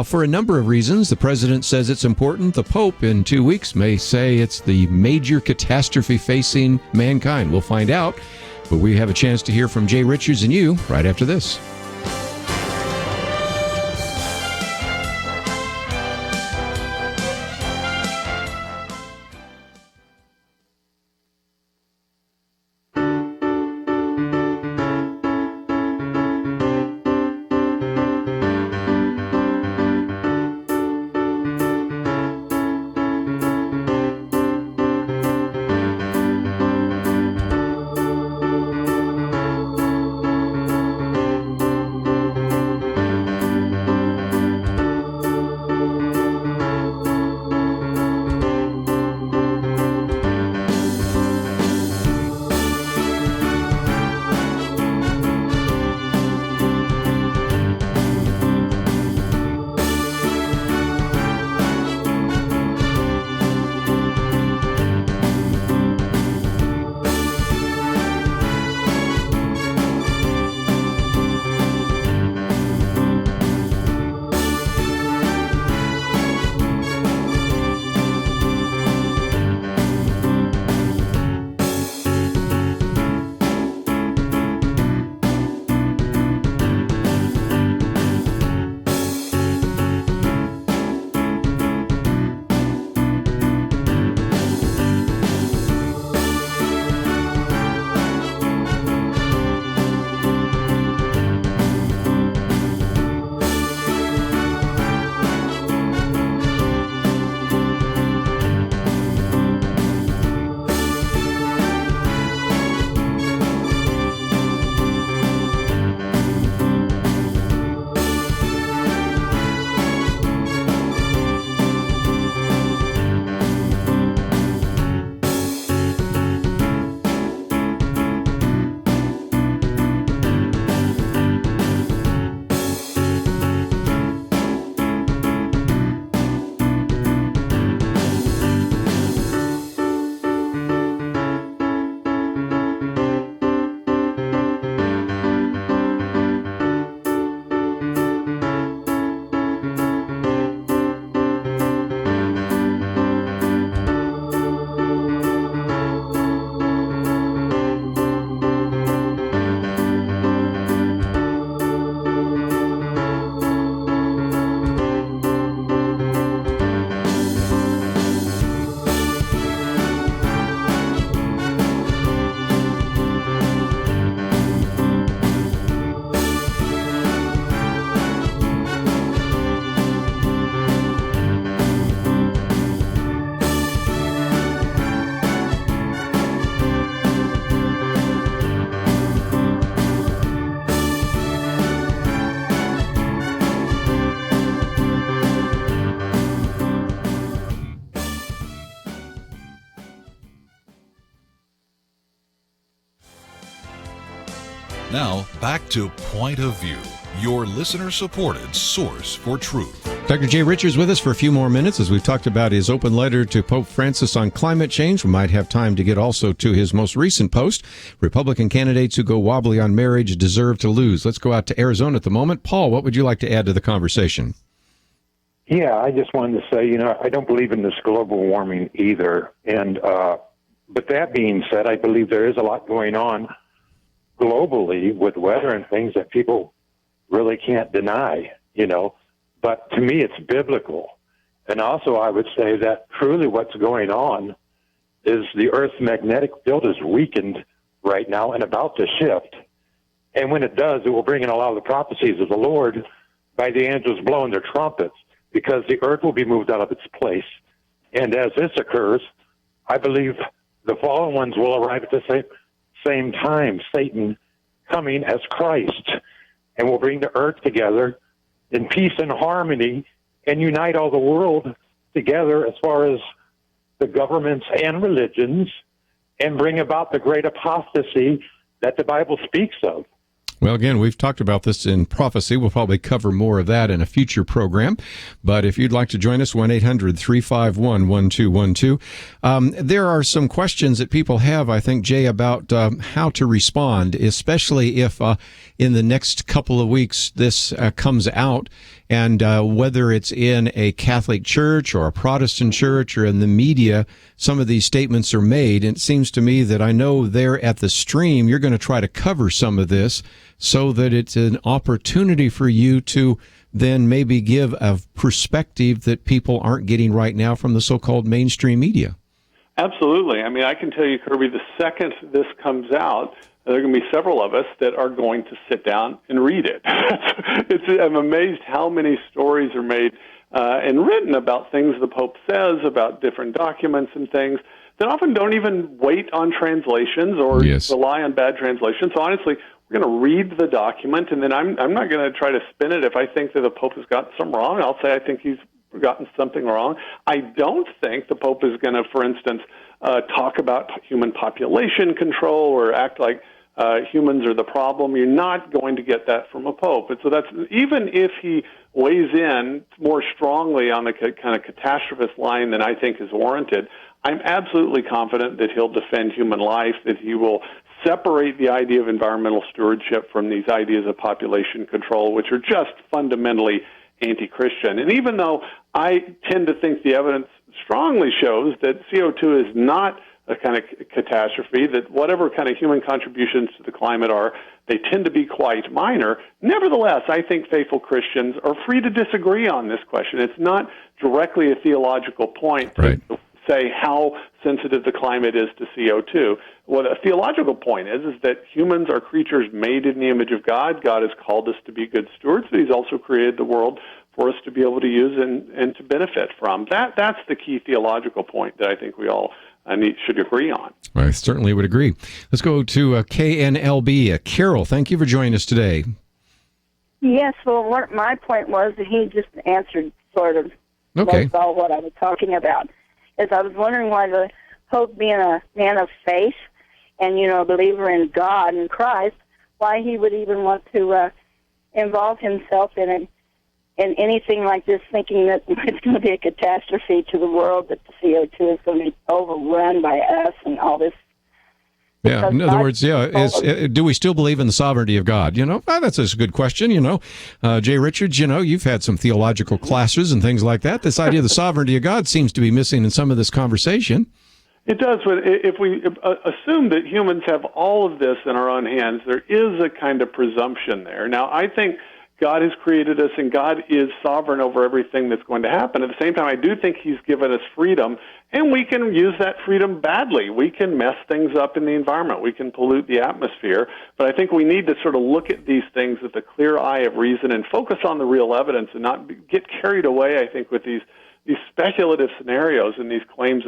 [SPEAKER 3] for a number of reasons. The president says it's important. The Pope in 2 weeks may say it's the major catastrophe facing mankind. We'll find out. But we have a chance to hear from Jay Richards and you right after this.
[SPEAKER 2] Now, back to Point of View, your listener-supported source for truth.
[SPEAKER 3] Dr. Jay Richards with us for a few more minutes as we've talked about his open letter to Pope Francis on climate change. We might have time to get also to his most recent post, Republican candidates who go wobbly on marriage deserve to lose. Let's go out to Arizona at the moment. Paul, what would you like to add to the conversation?
[SPEAKER 8] Yeah, I just wanted to say, I don't believe in this global warming either. But that being said, I believe there is a lot going on globally with weather and things that people really can't deny, But to me, it's biblical. And also, I would say that truly what's going on is the Earth's magnetic field is weakened right now and about to shift. And when it does, it will bring in a lot of the prophecies of the Lord by the angels blowing their trumpets, because the Earth will be moved out of its place. And as this occurs, I believe the fallen ones will arrive at the same time, Satan coming as Christ, and will bring the earth together in peace and harmony and unite all the world together as far as the governments and religions, and bring about the great apostasy that the Bible speaks of.
[SPEAKER 3] Well, again, we've talked about this in prophecy. We'll probably cover more of that in a future program. But if you'd like to join us, 1-800-351-1212. There are some questions that people have, I think, Jay, about how to respond, especially if in the next couple of weeks this comes out, and whether it's in a Catholic church or a Protestant church or in the media, some of these statements are made. And it seems to me that I know there at the stream, you're going to try to cover some of this so that it's an opportunity for you to then maybe give a perspective that people aren't getting right now from the so-called mainstream media. Absolutely.
[SPEAKER 4] I mean, I can tell you, Kirby, the second this comes out, there are going to be several of us that are going to sit down and read it. I'm amazed how many stories are made and written about things the Pope says, about different documents and things that often don't even wait on translations or rely on bad translations. So honestly, we're going to read the document, and then I'm not going to try to spin it. If I think that the Pope has got something wrong, I'll say I think he's gotten something wrong. I don't think the Pope is going to, for instance, talk about human population control or act like humans are the problem. You're not going to get that from a Pope. And so that's, even if he weighs in more strongly on the kind of catastrophist line than I think is warranted, I'm absolutely confident that he'll defend human life, that he will separate the idea of environmental stewardship from these ideas of population control, which are just fundamentally anti-Christian. And even though I tend to think the evidence strongly shows that CO2 is not a kind of catastrophe, that whatever kind of human contributions to the climate are, they tend to be quite minor. Nevertheless, I think faithful Christians are free to disagree on this question. It's not directly a theological point to say how sensitive the climate is to CO2. What a theological point is that humans are creatures made in the image of God. God has called us to be good stewards, but he's also created the world for us to be able to use and to benefit from. That's the key theological point that I think we all should agree on.
[SPEAKER 3] I certainly would agree. Let's go to KNLB. Carol, thank you for joining us today.
[SPEAKER 9] Yes, well, what my point was that he just answered sort of most all what I was talking about. Is I was wondering why the Pope, being a man of faith and, a believer in God and Christ, why he would even want to involve himself in anything like this, thinking that it's going to be a catastrophe to the world, that the CO2 is going to be overrun by us and all this.
[SPEAKER 3] Yeah, in other words, do we still believe in the sovereignty of God? That's a good question, Jay Richards, you've had some theological classes and things like that. This idea of the sovereignty of God seems to be missing in some of this conversation.
[SPEAKER 4] It does, but if we assume that humans have all of this in our own hands, there is a kind of presumption there. Now, I think God has created us, and God is sovereign over everything that's going to happen. At the same time, I do think he's given us freedom, and we can use that freedom badly. We can mess things up in the environment. We can pollute the atmosphere. But I think we need to sort of look at these things with a clear eye of reason and focus on the real evidence and not get carried away, I think, with these speculative scenarios and these claims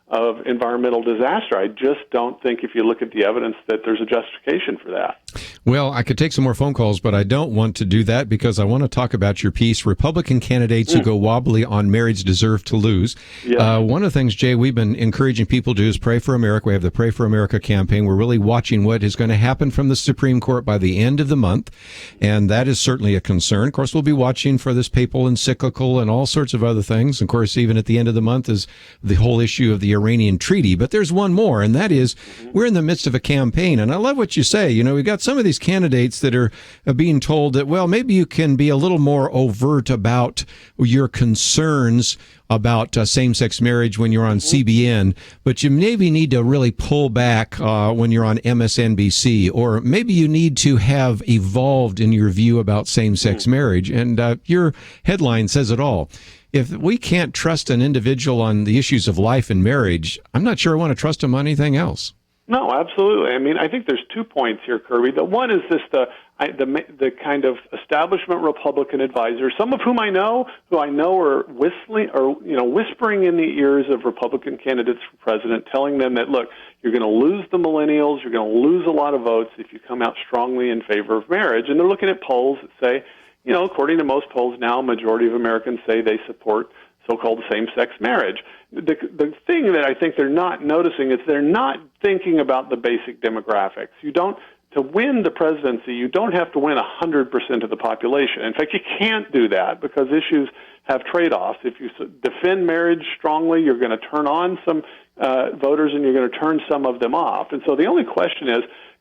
[SPEAKER 4] of environmental disaster. I just don't think, if you look at the evidence, that there's a justification for that.
[SPEAKER 3] Well, I could take some more phone calls, but I don't want to do that because I want to talk about your piece, Republican Candidates Who Go Wobbly on Marriage Deserve to Lose. One of the things, Jay, we've been encouraging people to do is pray for America. We have the Pray for America campaign. We're really watching what is going to happen from the Supreme Court by the end of the month, and that is certainly a concern. Of course, we'll be watching for this papal encyclical and all sorts of other things. Of course, even at the end of the month is the whole issue of the Iranian treaty. But there's one more, and that is we're in the midst of a campaign. And I love what you say. We've got some of these candidates that are being told that, well, maybe you can be a little more overt about your concerns about same-sex marriage when you're on CBN, but you maybe need to really pull back when you're on MSNBC, or maybe you need to have evolved in your view about same-sex marriage. And your headline says it all. If we can't trust an individual on the issues of life and marriage, I'm not sure I want to trust him on anything else.
[SPEAKER 4] No, absolutely. I mean, I think there's 2 points here, Kirby. The one is this, the kind of establishment Republican advisors, some of whom I know, are whispering in the ears of Republican candidates for president, telling them that, look, you're going to lose the millennials, you're going to lose a lot of votes if you come out strongly in favor of marriage. And they're looking at polls that say, according to most polls now, a majority of Americans say they support so-called same-sex marriage. The thing that I think they're not noticing is they're not thinking about the basic demographics. You don't to win the presidency, you don't have to win 100% of the population. In fact, you can't do that because issues have trade-offs. If you defend marriage strongly, you're going to turn on some voters and you're going to turn some of them off. And so the only question is,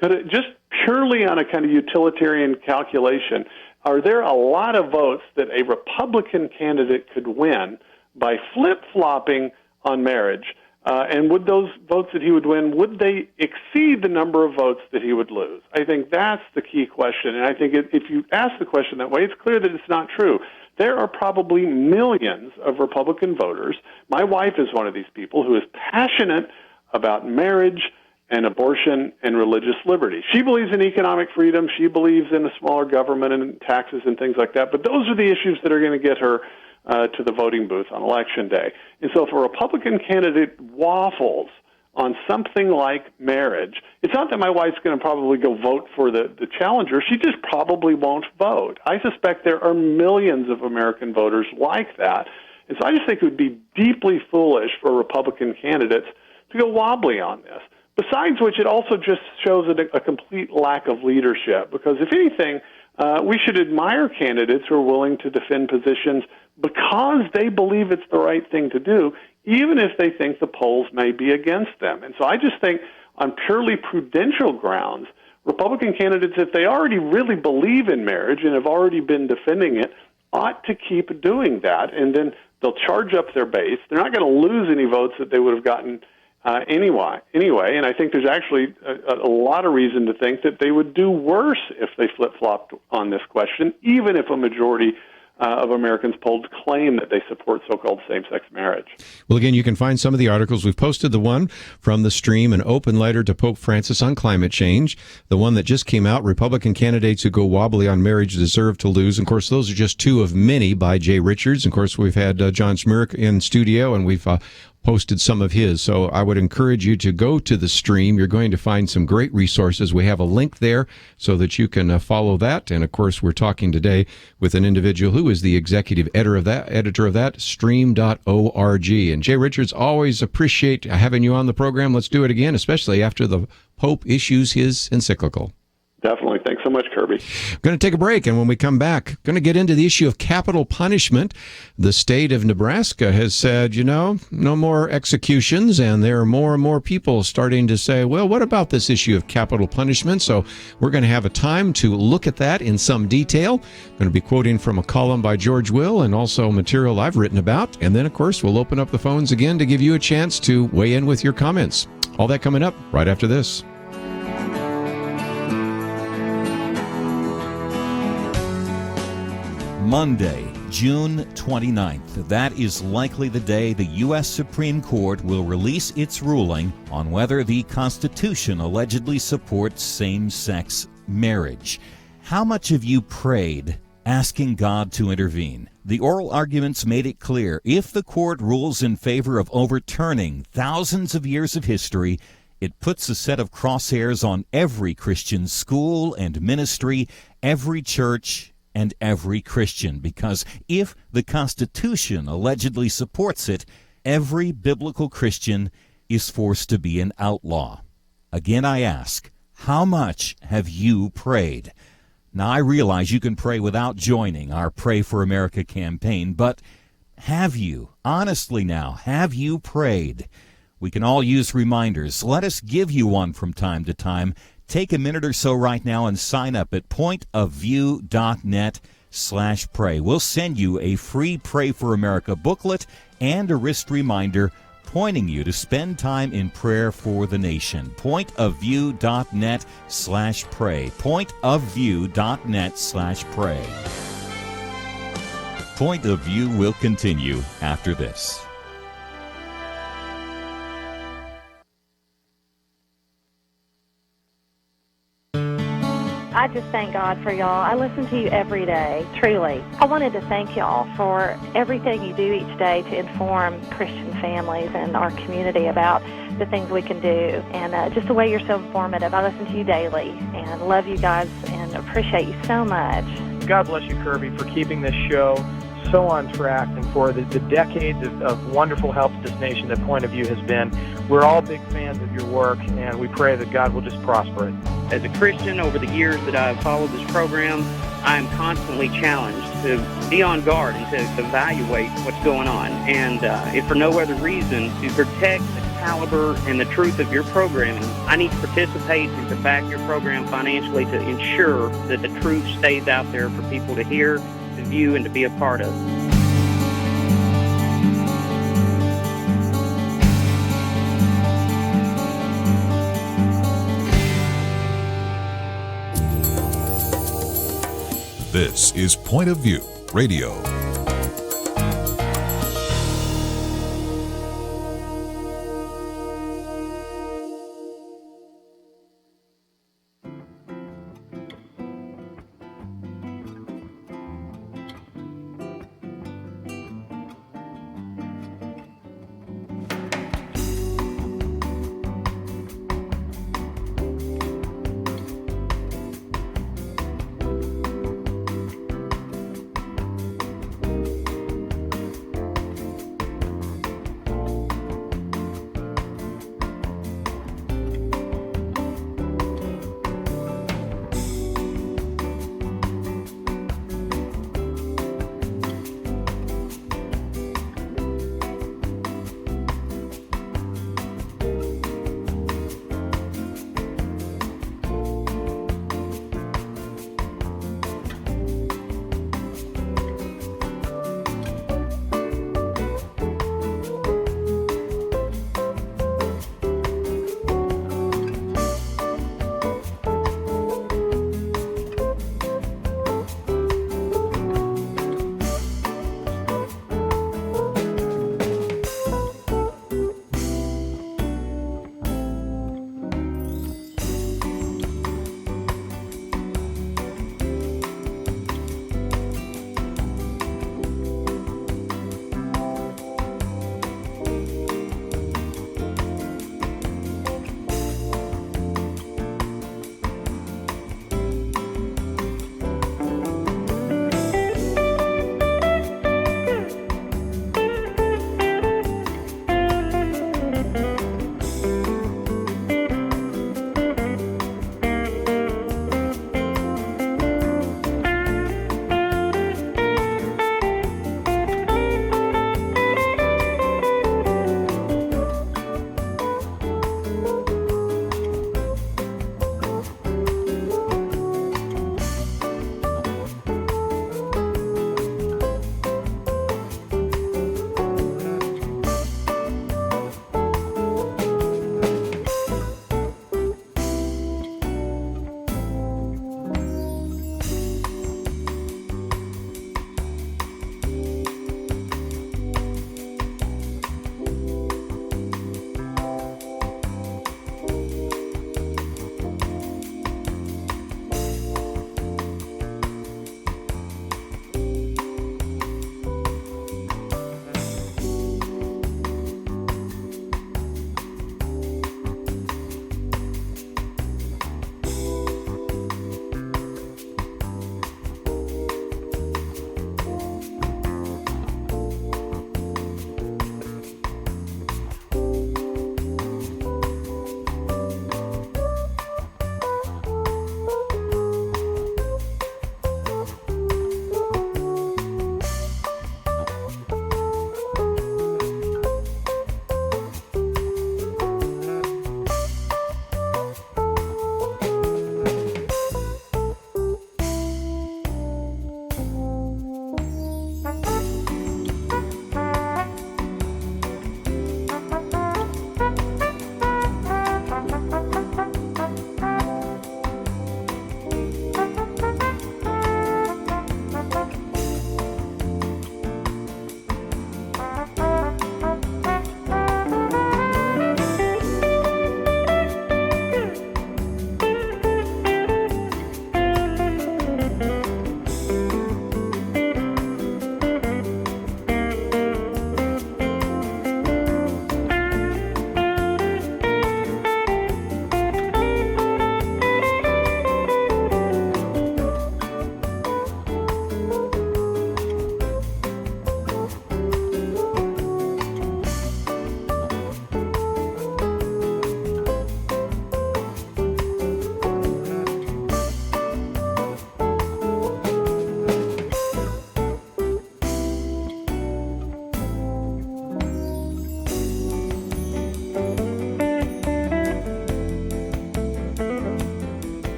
[SPEAKER 4] could it just purely on a kind of utilitarian calculation, are there a lot of votes that a Republican candidate could win by flip-flopping on marriage? And would those votes that he would win, would they exceed the number of votes that he would lose? I think that's the key question. And I think if you ask the question that way, it's clear that it's not true. There are probably millions of Republican voters. My wife is one of these people who is passionate about marriage and abortion and religious liberty. She believes in economic freedom. She believes in a smaller government and taxes and things like that. But those are the issues that are going to get her to the voting booth on Election Day. And so if a Republican candidate waffles on something like marriage, it's not that my wife's going to probably go vote for the challenger. She just probably won't vote. I suspect there are millions of American voters like that. And so I just think it would be deeply foolish for Republican candidates to go wobbly on this. Besides which, it also just shows a complete lack of leadership, because if anything, we should admire candidates who are willing to defend positions because they believe it's the right thing to do, even if they think the polls may be against them. And so I just think on purely prudential grounds, Republican candidates, if they already really believe in marriage and have already been defending it, ought to keep doing that, and then they'll charge up their base. They're not going to lose any votes that they would have gotten anyway, and I think there's actually a lot of reason to think that they would do worse if they flip-flopped on this question, even if a majority of Americans polled claim that they support so-called same-sex marriage.
[SPEAKER 3] Well, again, you can find some of the articles. We've posted the one from the stream, An Open Letter to Pope Francis on Climate Change, the one that just came out, Republican Candidates Who Go Wobbly on Marriage Deserve to Lose. And of course, those are just two of many by Jay Richards. And of course, we've had John Smirk in studio, and we've posted some of his. So I would encourage you to go to the stream. You're going to find some great resources. We have a link there so that you can follow that. And of course, we're talking today with an individual who is the executive editor of that, stream.org. And Jay Richards, always appreciate having you on the program. Let's do it again, especially after the Pope issues his encyclical.
[SPEAKER 4] Definitely. Thanks so much, Kerby.
[SPEAKER 3] I'm going to take a break, and when we come back, going to get into the issue of capital punishment. The state of Nebraska has said, no more executions, and there are more and more people starting to say, well, what about this issue of capital punishment? So we're going to have a time to look at that in some detail. I'm going to be quoting from a column by George Will and also material I've written about. And then, of course, we'll open up the phones again to give you a chance to weigh in with your comments. All that coming up right after this.
[SPEAKER 5] Monday, June 29th. That is likely the day the U.S. Supreme Court will release its ruling on whether the Constitution allegedly supports same-sex marriage. How much have you prayed asking God to intervene? The oral arguments made it clear if the court rules in favor of overturning thousands of years of history, it puts a set of crosshairs on every Christian school and ministry, every church, and every Christian, because if the Constitution allegedly supports it, every biblical Christian is forced to be an outlaw. Again, I ask, how much have you prayed? Now, I realize you can pray without joining our Pray for America campaign, but have you? Honestly now, have you prayed? We can all use reminders. Let us give you one from time to time. Take a minute or so right now and sign up at pointofview.net/pray. We'll send you a free Pray for America booklet and a wrist reminder pointing you to spend time in prayer for the nation. Pointofview.net/pray. Pointofview.net/pray. Point of View will continue after this.
[SPEAKER 10] I just thank God for y'all. I listen to you every day, truly. I wanted to thank y'all for everything you do each day to inform Christian families and our community about the things we can do, and just the way you're so informative. I listen to you daily and love you guys and appreciate you so much.
[SPEAKER 11] God bless you, Kerby, for keeping this show so on track and for the decades of wonderful help to this nation that Point of View has been. We're all big fans of your work, and we pray that God will just prosper it.
[SPEAKER 12] As a Christian, over the years that I've followed this program, I am constantly challenged to be on guard and to evaluate what's going on. And if for no other reason, to protect the caliber and the truth of your programming, I need to participate and to back your program financially to ensure that the truth stays out there for people to hear, to view, and to be a part of.
[SPEAKER 2] This is Point of View Radio.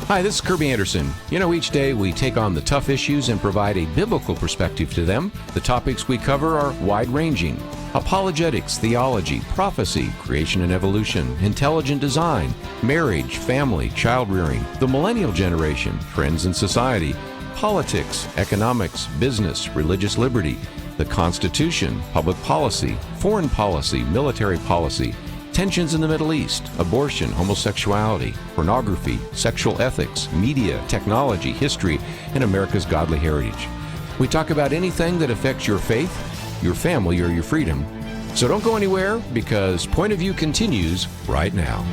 [SPEAKER 1] Hi, this is Kerby Anderson. Each day we take on the tough issues and provide a biblical perspective to them. The topics we cover are wide-ranging. Apologetics, theology, prophecy, creation and evolution, intelligent design, marriage, family, child-rearing, the millennial generation, trends in society, politics, economics, business, religious liberty, the Constitution, public policy, foreign policy, military policy, tensions in the Middle East, abortion, homosexuality, pornography, sexual ethics, media, technology, history, and America's godly heritage. We talk about anything that affects your faith, your family, or your freedom. So don't go anywhere, because Point of View continues right now.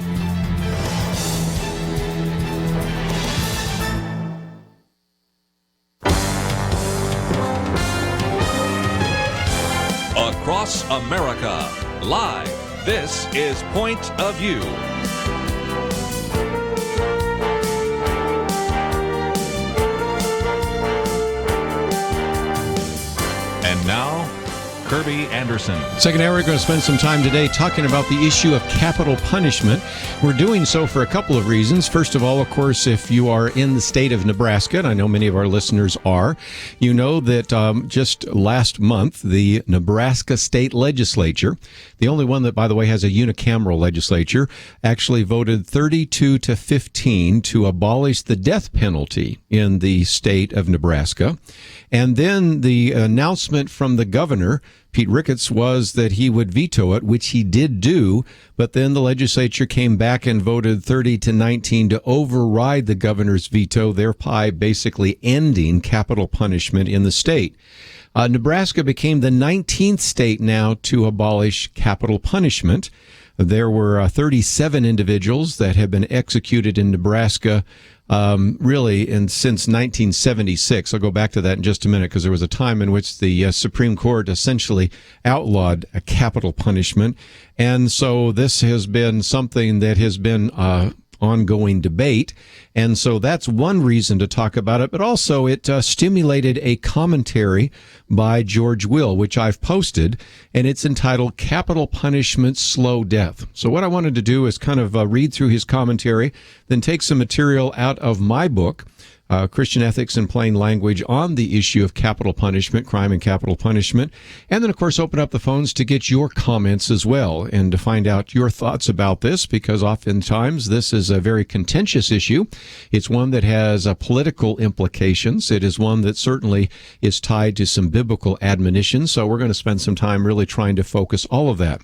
[SPEAKER 2] Across America, live. This is Point of View. And now, Kerby Anderson.
[SPEAKER 3] Second hour, we're going to spend some time today talking about the issue of capital punishment. We're doing so for a couple of reasons. First of all, of course, if you are in the state of Nebraska, and I know many of our listeners are, you know that just last month, the Nebraska state legislature, the only one that, by the way, has a unicameral legislature, actually voted 32-15 to abolish the death penalty in the state of Nebraska. And then the announcement from the governor, Pete Ricketts, was that he would veto it, which he did do, but then the legislature came back and voted 30-19 to override the governor's veto, thereby basically ending capital punishment in the state. Nebraska became the 19th state now to abolish capital punishment. There were 37 individuals that have been executed in Nebraska since 1976. I'll go back to that in just a minute, because there was a time in which the Supreme Court essentially outlawed a capital punishment. And so this has been something that has been ongoing debate. And so that's one reason to talk about it. But also it stimulated a commentary by George Will, which I've posted, and it's entitled Capital Punishment, Slow Death. So what I wanted to do is kind of read through his commentary, then take some material out of my book, Christian Ethics in Plain Language, on the issue of capital punishment, crime and capital punishment, and then, of course, open up the phones to get your comments as well and to find out your thoughts about this, because oftentimes this is a very contentious issue. It's one that has political implications. It is one that certainly is tied to some biblical admonitions, so we're going to spend some time really trying to focus all of that.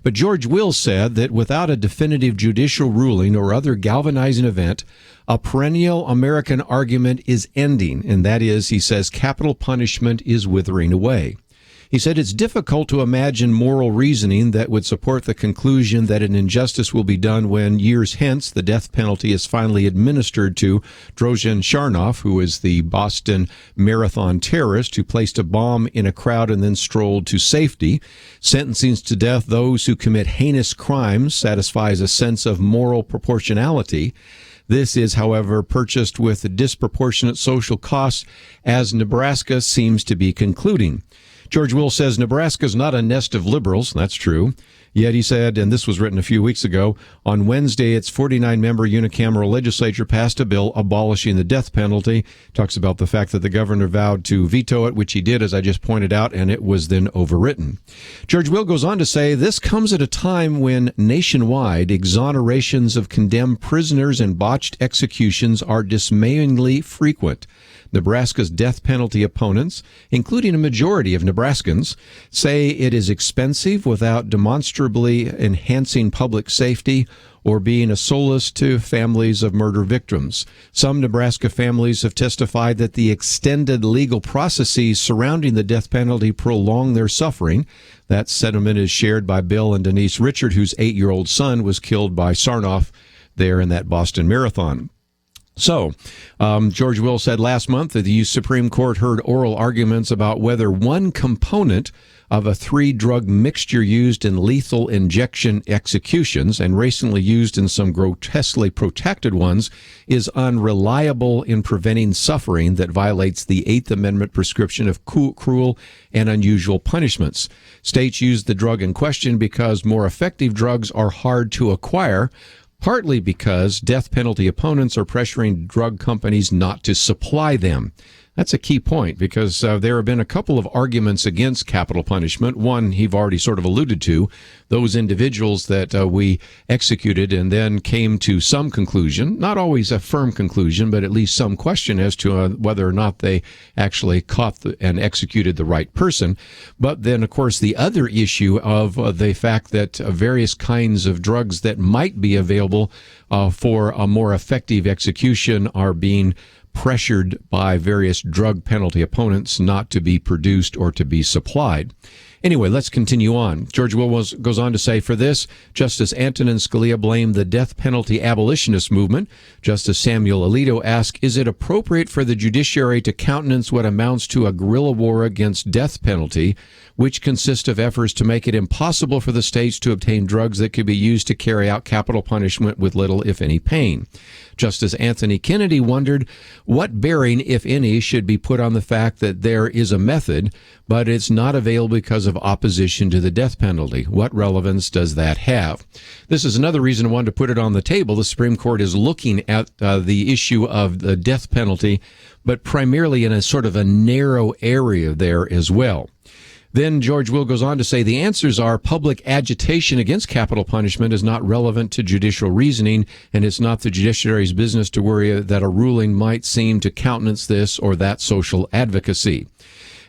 [SPEAKER 3] But George Will said that without a definitive judicial ruling or other galvanizing event, a perennial American argument is ending, and that is, he says, capital punishment is withering away. He said it's difficult to imagine moral reasoning that would support the conclusion that an injustice will be done when, years hence, the death penalty is finally administered to Drozhan Sharnoff, who is the Boston Marathon terrorist who placed a bomb in a crowd and then strolled to safety. Sentencing to death those who commit heinous crimes satisfies a sense of moral proportionality. This is, however, purchased with disproportionate social costs, as Nebraska seems to be concluding. George Will says Nebraska is not a nest of liberals. That's true. Yet he said, and this was written a few weeks ago, on Wednesday, its 49-member unicameral legislature passed a bill abolishing the death penalty. Talks about the fact that the governor vowed to veto it, which he did, as I just pointed out, and it was then overwritten. George Will goes on to say, this comes at a time when nationwide exonerations of condemned prisoners and botched executions are dismayingly frequent. Nebraska's death penalty opponents, including a majority of Nebraskans, say it is expensive without demonstrably enhancing public safety or being a solace to families of murder victims. Some Nebraska families have testified that the extended legal processes surrounding the death penalty prolong their suffering. That sentiment is shared by Bill and Denise Richard, whose 8-year-old son was killed by Sharnoff there in that Boston Marathon. So, George Will said last month that the Supreme Court heard oral arguments about whether one component of a 3-drug mixture used in lethal injection executions and recently used in some grotesquely protected ones is unreliable in preventing suffering that violates the Eighth Amendment prescription of cruel and unusual punishments. States use the drug in question because more effective drugs are hard to acquire. partly because death penalty opponents are pressuring drug companies not to supply them. That's a key point because there have been a couple of arguments against capital punishment. One, he've already sort of alluded to, those individuals that we executed and then came to some conclusion, not always a firm conclusion, but at least some question as to whether or not they actually caught and executed the right person. But then, of course, the other issue of the fact that various kinds of drugs that might be available for a more effective execution are being pressured by various drug penalty opponents not to be produced or to be supplied. Anyway, let's continue on. George Will goes on to say, for this, Justice Antonin Scalia blamed the death penalty abolitionist movement. Justice Samuel Alito asked, is it appropriate for the judiciary to countenance what amounts to a guerrilla war against death penalty, which consists of efforts to make it impossible for the states to obtain drugs that could be used to carry out capital punishment with little, if any, pain? Justice Anthony Kennedy wondered what bearing, if any, should be put on the fact that there is a method, but it's not available because of opposition to the death penalty. What relevance does that have? This is another reason I wanted to put it on the table. The Supreme Court is looking at the issue of the death penalty, but primarily in a sort of a narrow area there as well. Then George Will goes on to say the answers are public agitation against capital punishment is not relevant to judicial reasoning, and it's not the judiciary's business to worry that a ruling might seem to countenance this or that social advocacy.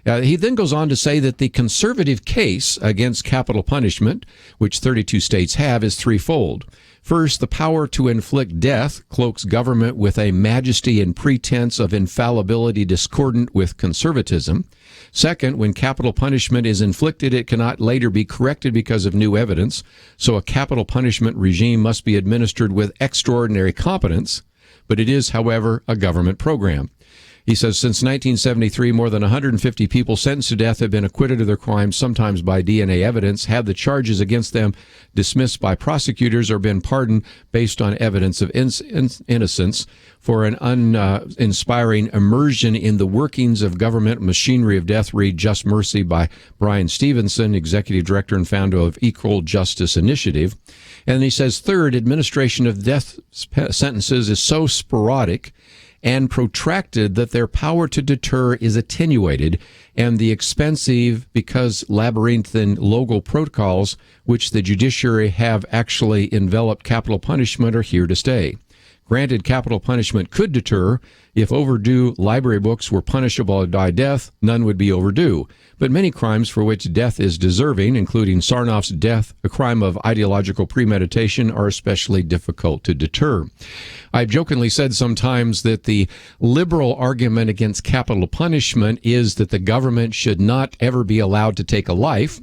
[SPEAKER 3] He then goes on to say that the conservative case against capital punishment, which 32 states have, is threefold. First, the power to inflict death cloaks government with a majesty and pretense of infallibility discordant with conservatism. Second, when capital punishment is inflicted, it cannot later be corrected because of new evidence, so a capital punishment regime must be administered with extraordinary competence, but it is, however, a government program. He says since 1973, more than 150 people sentenced to death have been acquitted of their crimes, sometimes by DNA evidence, had the charges against them dismissed by prosecutors, or been pardoned based on evidence of innocence. For an uninspiring immersion in the workings of government machinery of death, read Just Mercy by Brian Stevenson, Executive Director and founder of Equal Justice Initiative. And he says, third, administration of death sentences is so sporadic and protracted that their power to deter is attenuated, and the expensive, because labyrinthine local protocols which the judiciary have actually enveloped capital punishment are here to stay. Granted, capital punishment could deter. If overdue library books were punishable by death, none would be overdue. But many crimes for which death is deserving, including Sarnoff's death, a crime of ideological premeditation, are especially difficult to deter. I've jokingly said sometimes that the liberal argument against capital punishment is that the government should not ever be allowed to take a life,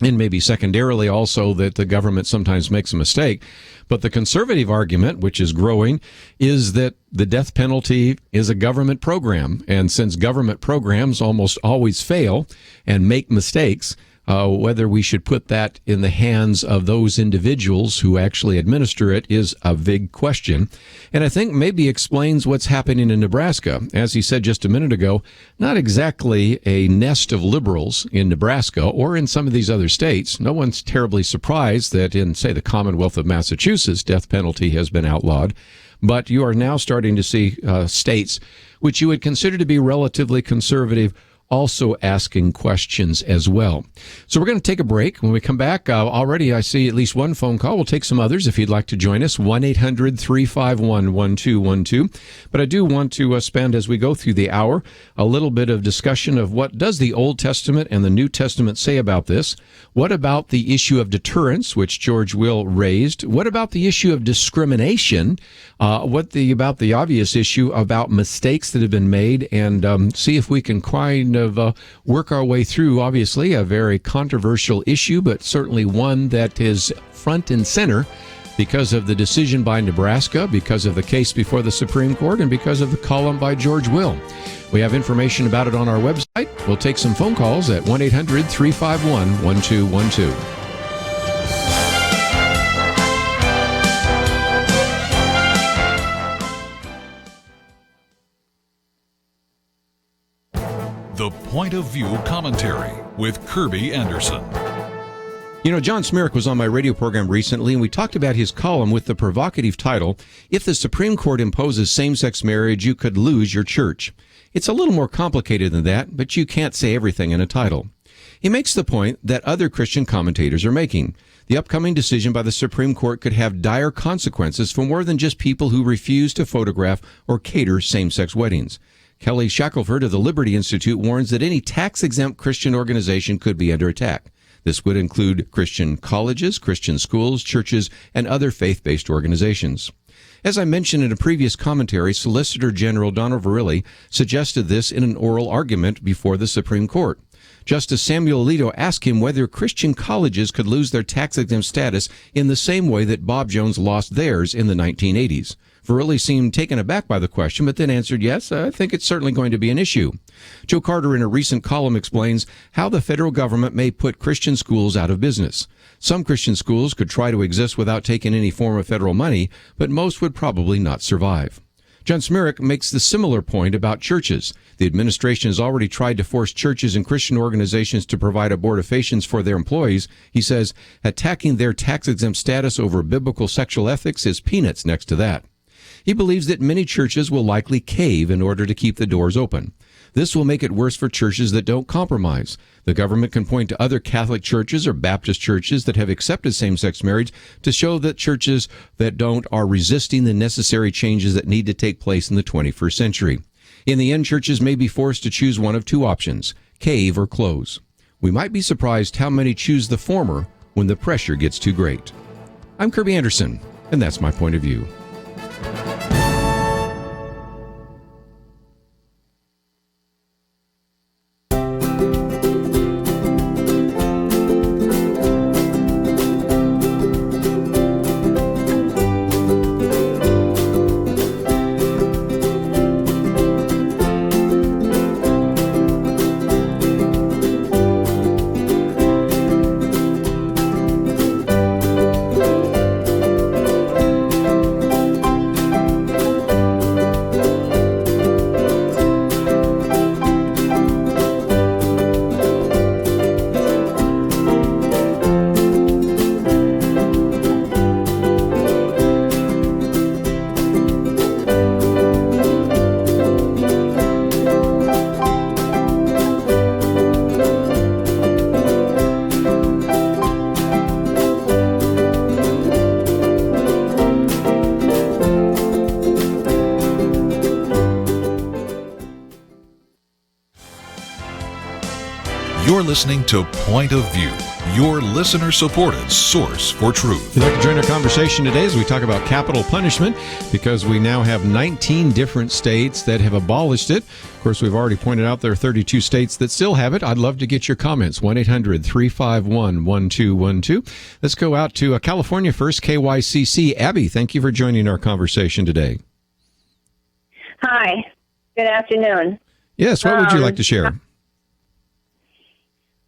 [SPEAKER 3] and maybe secondarily also that the government sometimes makes a mistake. But the conservative argument, which is growing, is that the death penalty is a government program. And since government programs almost always fail and make mistakes, whether we should put that in the hands of those individuals who actually administer it is a big question. And I think maybe explains what's happening in Nebraska. As he said just a minute ago, not exactly a nest of liberals in Nebraska or in some of these other states. No one's terribly surprised that in, say, the Commonwealth of Massachusetts, death penalty has been outlawed. But you are now starting to see states which you would consider to be relatively conservative also asking questions as well. So we're going to take a break. When we come back, already I see at least one phone call. We'll take some others if you'd like to join us, 1-800-351-1212. But I do want to spend, as we go through the hour, a little bit of discussion of what does the Old Testament and the New Testament say about this? What about the issue of deterrence, which George Will raised? What about the issue of discrimination? About the obvious issue about mistakes that have been made, and see if we can kind of work our way through, obviously, a very controversial issue, but certainly one that is front and center because of the decision by Nebraska, because of the case before the Supreme Court, and because of the column by George Will. We have information about it on our website. We'll take some phone calls at 1-800-351-1212.
[SPEAKER 2] The Point of View Commentary with Kerby Anderson.
[SPEAKER 3] You know, John Smirek was on my radio program recently, and we talked about his column with the provocative title, "If the Supreme Court imposes same-sex marriage, you could lose your church." It's a little more complicated than that, but you can't say everything in a title. He makes the point that other Christian commentators are making. The upcoming decision by the Supreme Court could have dire consequences for more than just people who refuse to photograph or cater same-sex weddings. Kelly Shackelford of the Liberty Institute warns that any tax-exempt Christian organization could be under attack. This would include Christian colleges, Christian schools, churches, and other faith-based organizations. As I mentioned in a previous commentary, Solicitor General Donald Verrilli suggested this in an oral argument before the Supreme Court. Justice Samuel Alito asked him whether Christian colleges could lose their tax-exempt status in the same way that Bob Jones lost theirs in the 1980s. Verrilli seemed taken aback by the question, but then answered, yes, I think it's certainly going to be an issue. Joe Carter, in a recent column, explains how the federal government may put Christian schools out of business. Some Christian schools could try to exist without taking any form of federal money, but most would probably not survive. John Smirek makes the similar point about churches. The administration has already tried to force churches and Christian organizations to provide abortifacients for their employees. He says attacking their tax-exempt status over biblical sexual ethics is peanuts next to that. He believes that many churches will likely cave in order to keep the doors open. This will make it worse for churches that don't compromise. The government can point to other Catholic churches or Baptist churches that have accepted same-sex marriage to show that churches that don't are resisting the necessary changes that need to take place in the 21st century. In the end, churches may be forced to choose one of two options, cave or close. We might be surprised how many choose the former when the pressure gets too great. I'm Kerby Anderson, and that's my point of view.
[SPEAKER 2] You're listening to Point of View, your listener-supported source for truth.
[SPEAKER 3] If you'd like to join our conversation today as we talk about capital punishment, because we now have 19 different states that have abolished it. Of course, we've already pointed out there are 32 states that still have it. I'd love to get your comments, 1-800-351-1212. Let's go out to California first, KYCC. Abby, thank you for joining our conversation today.
[SPEAKER 13] Hi, good afternoon.
[SPEAKER 3] Yes, what would you like to share?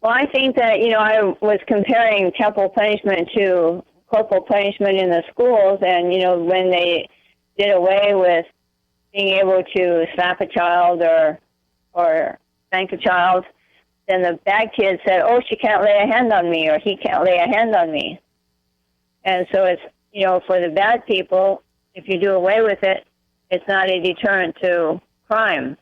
[SPEAKER 13] Well, I think that, I was comparing capital punishment to corporal punishment in the schools, and, when they did away with being able to slap a child or spank a child, then the bad kids said, oh, she can't lay a hand on me, or he can't lay a hand on me. And so it's, for the bad people, if you do away with it, it's not a deterrent to crime.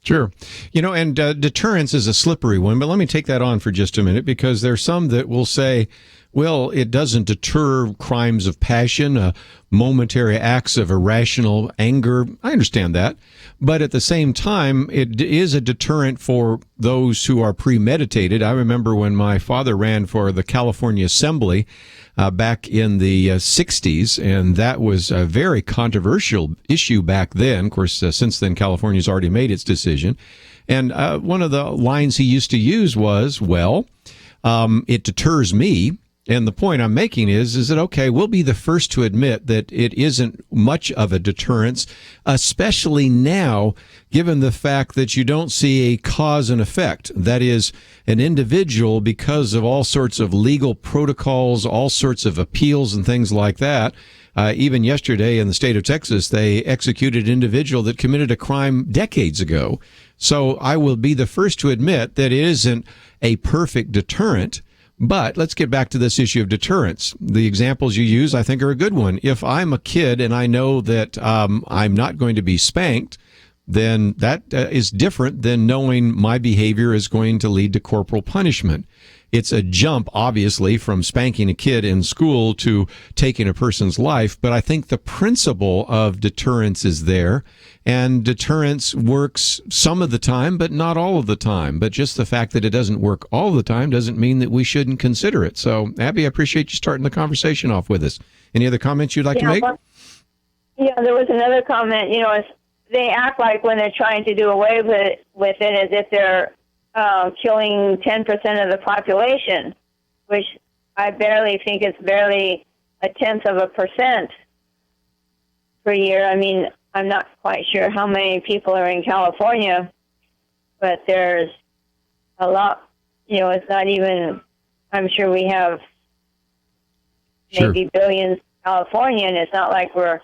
[SPEAKER 3] Sure. And deterrence is a slippery one, but let me take that on for just a minute, because there's some that will say, well, it doesn't deter crimes of passion, momentary acts of irrational anger. I understand that. But at the same time, it is a deterrent for those who are premeditated. I remember when my father ran for the California Assembly back in the 60s, and that was a very controversial issue back then. Of course, since then, California's already made its decision. And one of the lines he used to use was, well, it deters me. And the point I'm making is that, okay, we'll be the first to admit that it isn't much of a deterrence, especially now, given the fact that you don't see a cause and effect. That is, an individual, because of all sorts of legal protocols, all sorts of appeals and things like that. Even yesterday in the state of Texas, they executed an individual that committed a crime decades ago. So I will be the first to admit that it isn't a perfect deterrent, But let's get back to this issue of deterrence. The examples you use, I think, are a good one. If I'm a kid and I know that I'm not going to be spanked, then that is different than knowing my behavior is going to lead to corporal punishment. It's a jump, obviously, from spanking a kid in school to taking a person's life, but I think the principle of deterrence is there, and deterrence works some of the time, but not all of the time. But just the fact that it doesn't work all the time doesn't mean that we shouldn't consider it. So, Abby, I appreciate you starting the conversation off with us. Any other comments you'd like to make?
[SPEAKER 13] There was another comment. They act like when they're trying to do away with it as if they're killing 10% of the population, which I barely think is barely 0.1% per year. I mean, I'm not quite sure how many people are in California, but there's a lot. It's not even, I'm sure we have maybe billions in California, and it's not like we're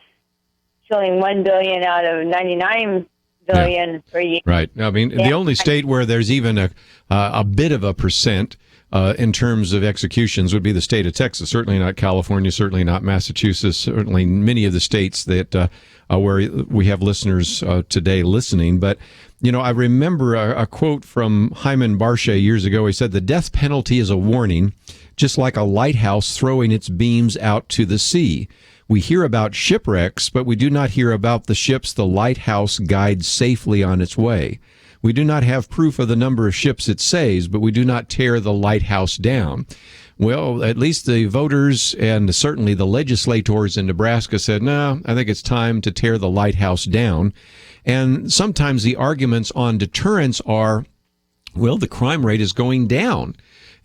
[SPEAKER 13] killing 1 billion out of 99 billion per year.
[SPEAKER 3] Right. I mean, the only state where there's even a bit of a percent in terms of executions would be the state of Texas. Certainly not California, certainly not Massachusetts, certainly many of the states that where we have listeners today listening. But, I remember a quote from Hyman Barshay years ago. He said, "The death penalty is a warning, just like a lighthouse throwing its beams out to the sea. We hear about shipwrecks, but we do not hear about the ships the lighthouse guides safely on its way. We do not have proof of the number of ships it saves, but we do not tear the lighthouse down." Well, at least the voters and certainly the legislators in Nebraska said, no, I think it's time to tear the lighthouse down. And sometimes the arguments on deterrence are, well, the crime rate is going down.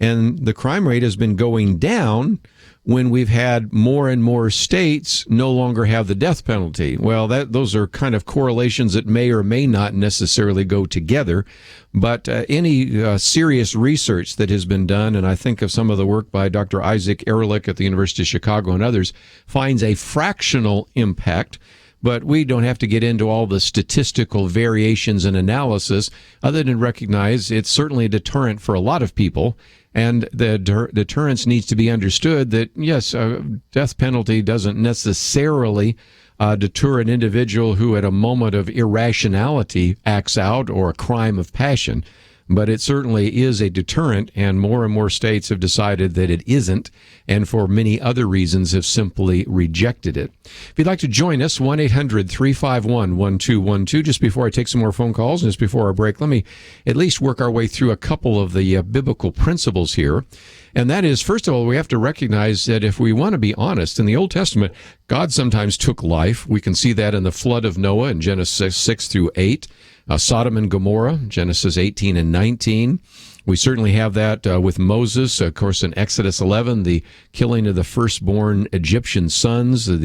[SPEAKER 3] And the crime rate has been going down when we've had more and more states no longer have the death penalty. Well, those are kind of correlations that may or may not necessarily go together. But any serious research that has been done, and I think of some of the work by Dr. Isaac Ehrlich at the University of Chicago and others, finds a fractional impact. But we don't have to get into all the statistical variations and analysis other than recognize it's certainly a deterrent for a lot of people. And the deterrence needs to be understood that, yes, death penalty doesn't necessarily deter an individual who at a moment of irrationality acts out or a crime of passion. But it certainly is a deterrent, and more states have decided that it isn't, and for many other reasons have simply rejected it. If you'd like to join us, 1-800-351-1212. Just before I take some more phone calls, and just before our break, let me at least work our way through a couple of the biblical principles here. And that is, first of all, we have to recognize that if we want to be honest, in the Old Testament, God sometimes took life. We can see that in the flood of Noah in Genesis 6 through 8. Sodom and Gomorrah, Genesis 18 and 19. We certainly have that with Moses, of course, in Exodus 11, the killing of the firstborn Egyptian sons, of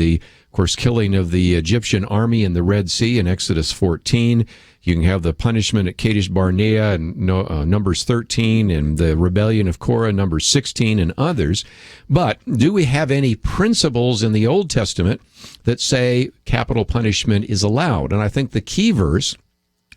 [SPEAKER 3] course, killing of the Egyptian army in the Red Sea in Exodus 14. You can have the punishment at Kadesh Barnea in Numbers 13, and the rebellion of Korah, Numbers 16, and others. But do we have any principles in the Old Testament that say capital punishment is allowed? And I think the key verse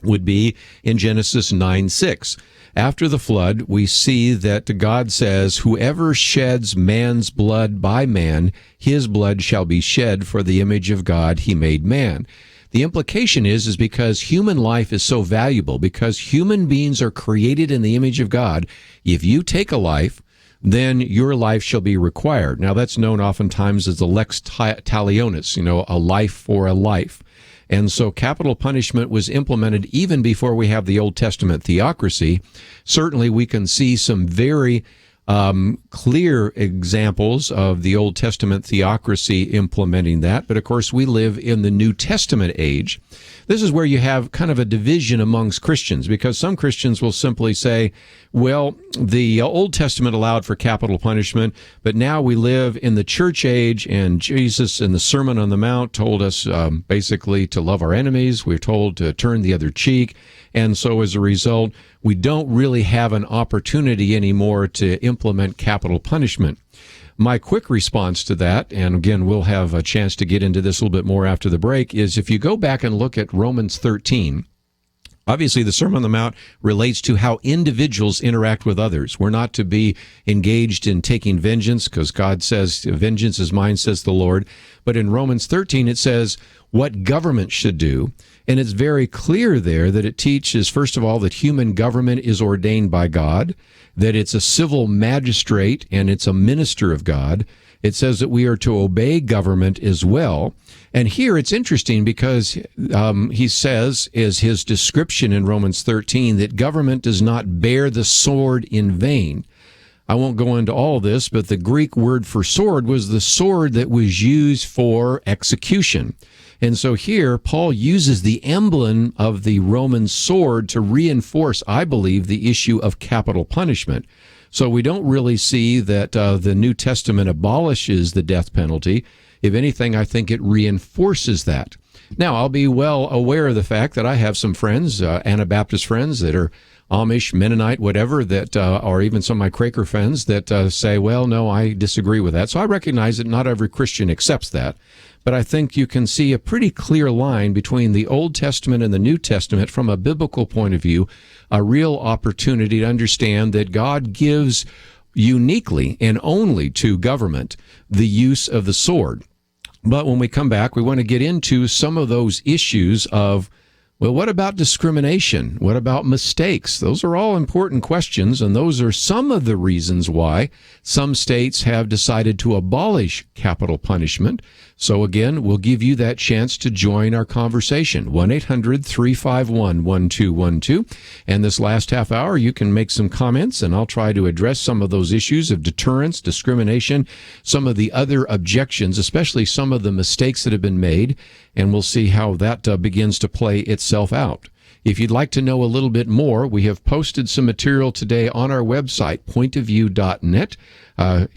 [SPEAKER 3] would be in Genesis 9:6. After the flood, we see that God says, "Whoever sheds man's blood by man, his blood shall be shed, for the image of God he made man." The implication is because human life is so valuable, because human beings are created in the image of God, if you take a life, then your life shall be required. Now, that's known oftentimes as the lex talionis, a life for a life. And so capital punishment was implemented even before we have the Old Testament theocracy. Certainly we can see some very clear examples of the Old Testament theocracy implementing that. But of course, we live in the New Testament age. This is where you have kind of a division amongst Christians, because some Christians will simply say, well, the Old Testament allowed for capital punishment, but now we live in the church age, and Jesus in the Sermon on the Mount told us basically to love our enemies. We're told to turn the other cheek. And so as a result, we don't really have an opportunity anymore to implement capital punishment. My quick response to that, and again, we'll have a chance to get into this a little bit more after the break, is if you go back and look at Romans 13, Obviously, the Sermon on the Mount relates to how individuals interact with others. We're not to be engaged in taking vengeance because God says, vengeance is mine, says the Lord. But in Romans 13, it says what government should do. And it's very clear there that it teaches, first of all, that human government is ordained by God, that it's a civil magistrate and it's a minister of God. It says that we are to obey government as well. And here it's interesting because he says, is his description in Romans 13, that government does not bear the sword in vain. I won't go into all this, but the Greek word for sword was the sword that was used for execution. And so here, Paul uses the emblem of the Roman sword to reinforce, I believe, the issue of capital punishment. So we don't really see that the New Testament abolishes the death penalty. If anything, I think it reinforces that. Now, I'll be well aware of the fact that I have some friends, Anabaptist friends that are Amish, Mennonite, whatever, that or even some of my Quaker friends that say, well, no, I disagree with that. So I recognize that not every Christian accepts that. But I think you can see a pretty clear line between the Old Testament and the New Testament from a biblical point of view, a real opportunity to understand that God gives uniquely and only to government the use of the sword. But when we come back, we want to get into some of those issues of, well, what about discrimination? What about mistakes? Those are all important questions, and those are some of the reasons why some states have decided to abolish capital punishment. So again, we'll give you that chance to join our conversation, 1-800-351-1212. And this last half hour, you can make some comments, and I'll try to address some of those issues of deterrence, discrimination, some of the other objections, especially some of the mistakes that have been made, and we'll see how that begins to play itself out. If you'd like to know a little bit more, we have posted some material today on our website, pointofview.net.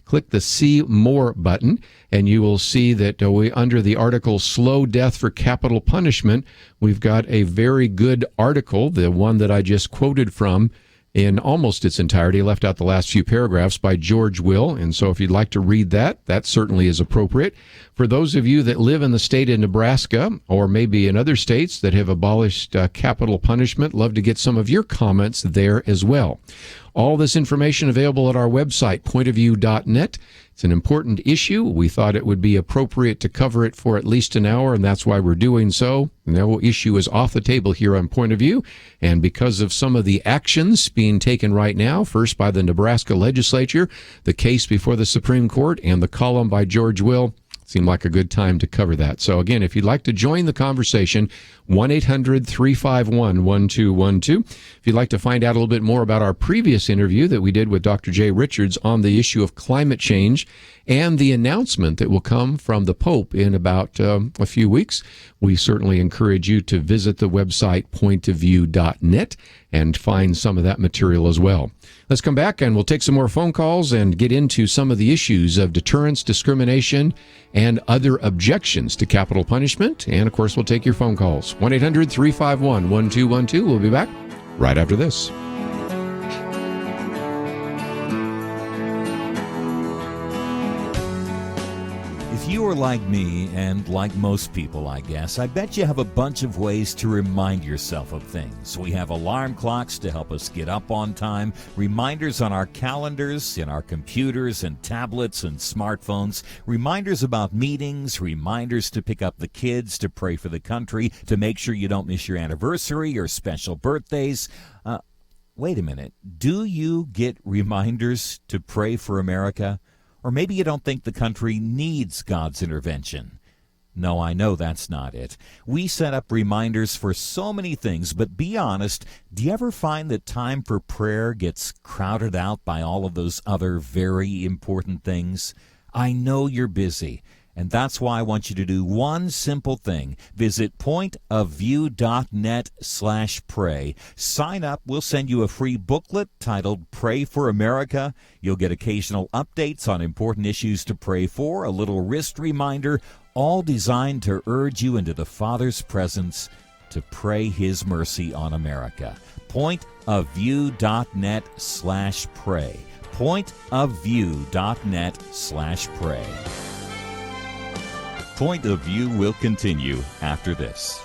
[SPEAKER 3] Click the See More button, and you will see that under the article Slow Death for Capital Punishment, we've got a very good article, the one that I just quoted from in almost its entirety, left out the last few paragraphs, by George Will. And so if you'd like to read that, that certainly is appropriate. For those of you that live in the state of Nebraska, or maybe in other states that have abolished capital punishment, love to get some of your comments there as well. All this information available at our website, pointofview.net. It's an important issue. We thought it would be appropriate to cover it for at least an hour, and that's why we're doing so. No issue is off the table here on Point of View, and because of some of the actions being taken right now, first by the Nebraska legislature, the case before the Supreme Court, and the column by George Will, seemed like a good time to cover that. So again, if you'd like to join the conversation, 1-800-351-1212. If you'd like to find out a little bit more about our previous interview that we did with Dr. Jay Richards on the issue of climate change and the announcement that will come from the Pope in about a few weeks, we certainly encourage you to visit the website pointofview.net and find some of that material as well. Let's come back and we'll take some more phone calls and get into some of the issues of deterrence, discrimination, and other objections to capital punishment. And of course, we'll take your phone calls. 1-800-351-1212. We'll be back right after this.
[SPEAKER 5] If you are like me, and like most people, I guess, I bet you have a bunch of ways to remind yourself of things. We have alarm clocks to help us get up on time, reminders on our calendars, in our computers and tablets and smartphones, reminders about meetings, reminders to pick up the kids, to pray for the country, to make sure you don't miss your anniversary or special birthdays. Wait a minute. Do you get reminders to pray for America? Or maybe you don't think the country needs God's intervention. No, I know that's not it. We set up reminders for so many things, but be honest, do you ever find that time for prayer gets crowded out by all of those other very important things? I know you're busy, and that's why I want you to do one simple thing. Visit pointofview.net/pray. Sign up. We'll send you a free booklet titled Pray for America. You'll get occasional updates on important issues to pray for, a little wrist reminder, all designed to urge you into the Father's presence to pray His mercy on America. Pointofview.net/pray. Pointofview.net/pray. Point of View will continue after this.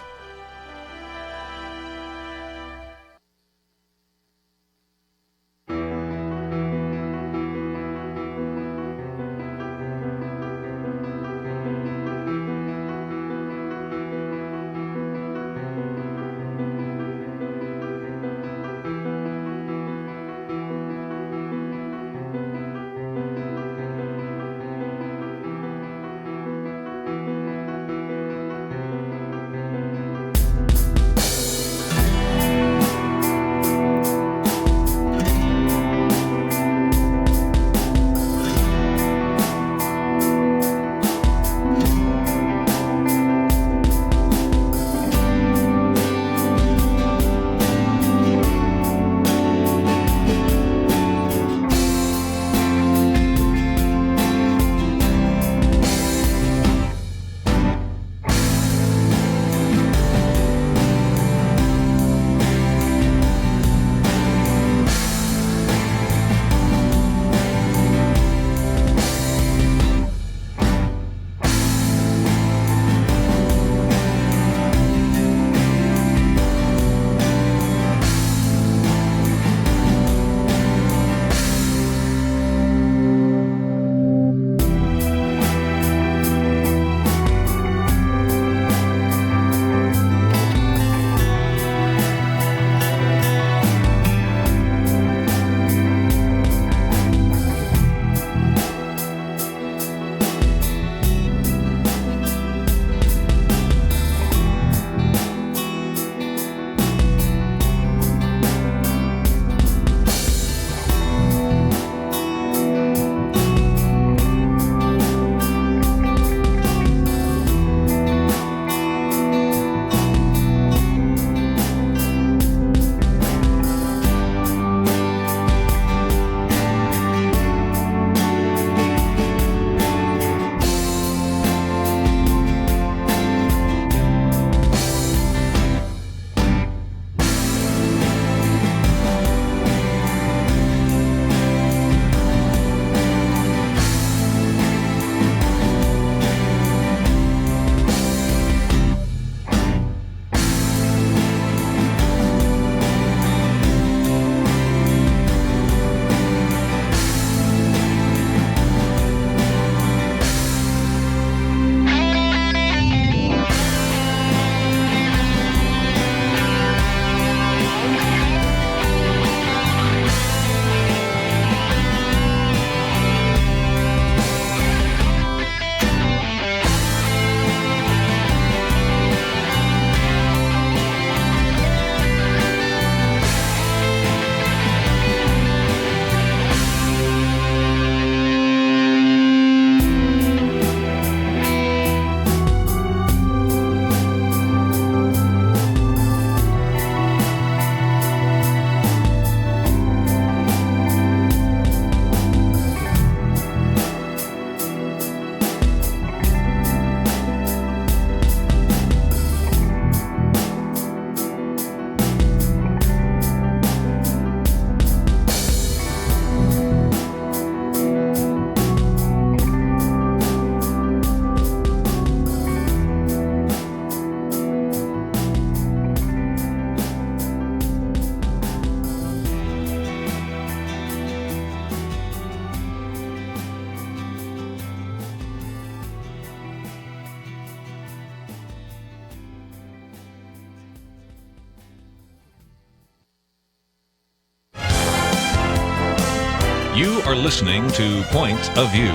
[SPEAKER 2] are listening to Point of View.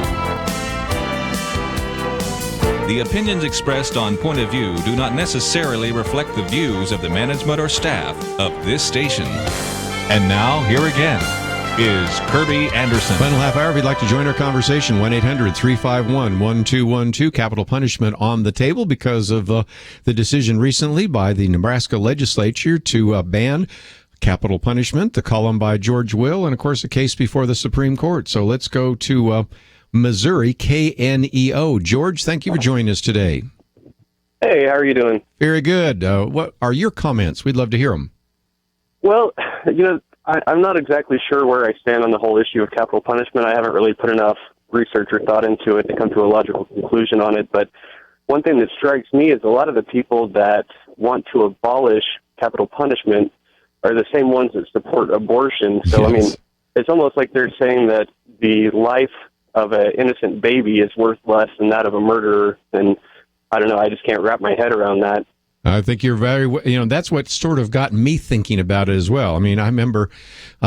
[SPEAKER 2] The opinions expressed on Point of View do not necessarily reflect the views of the management or staff of this station. And now, here again is Kerby Anderson.
[SPEAKER 3] Final half hour, if you'd like to join our conversation, 1-800-351-1212. Capital punishment on the table because of the decision recently by the Nebraska legislature to ban capital punishment, the column by George Will, and, of course, a case before the Supreme Court. So let's go to Missouri, KNEO. George, thank you for joining us today.
[SPEAKER 14] Hey, how are you doing?
[SPEAKER 3] Very good. What are your comments? We'd love to hear them.
[SPEAKER 14] Well, I'm not exactly sure where I stand on the whole issue of capital punishment. I haven't really put enough research or thought into it to come to a logical conclusion on it. But one thing that strikes me is a lot of the people that want to abolish capital punishment are the same ones that support abortion. So, yes. I mean, it's almost like they're saying that the life of an innocent baby is worth less than that of a murderer. And I don't know, I just can't wrap my head around that.
[SPEAKER 3] I think you're that's what sort of got me thinking about it as well. I mean, I remember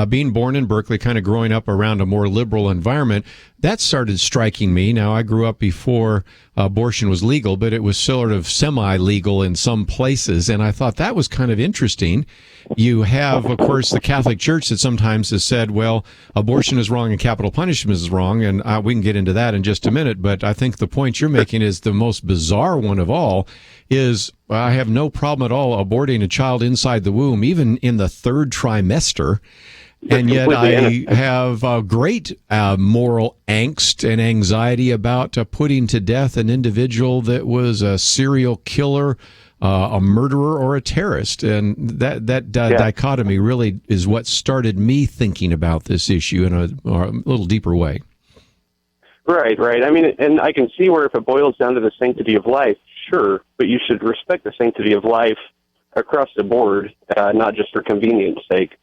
[SPEAKER 3] being born in Berkeley, kind of growing up around a more liberal environment. That started striking me. Now, I grew up before abortion was legal, but it was sort of semi-legal in some places, and I thought that was kind of interesting. You have, of course, the Catholic Church that sometimes has said, well, abortion is wrong and capital punishment is wrong, and we can get into that in just a minute, but I think the point you're making is the most bizarre one of all, is I have no problem at all aborting a child inside the womb, even in the third trimester, and yet I have great moral angst and anxiety about putting to death an individual that was a serial killer, a murderer, or a terrorist. And that dichotomy really is what started me thinking about this issue in a little deeper way.
[SPEAKER 14] Right. I mean, and I can see where if it boils down to the sanctity of life, sure, but you should respect the sanctity of life across the board, not just for convenience sake.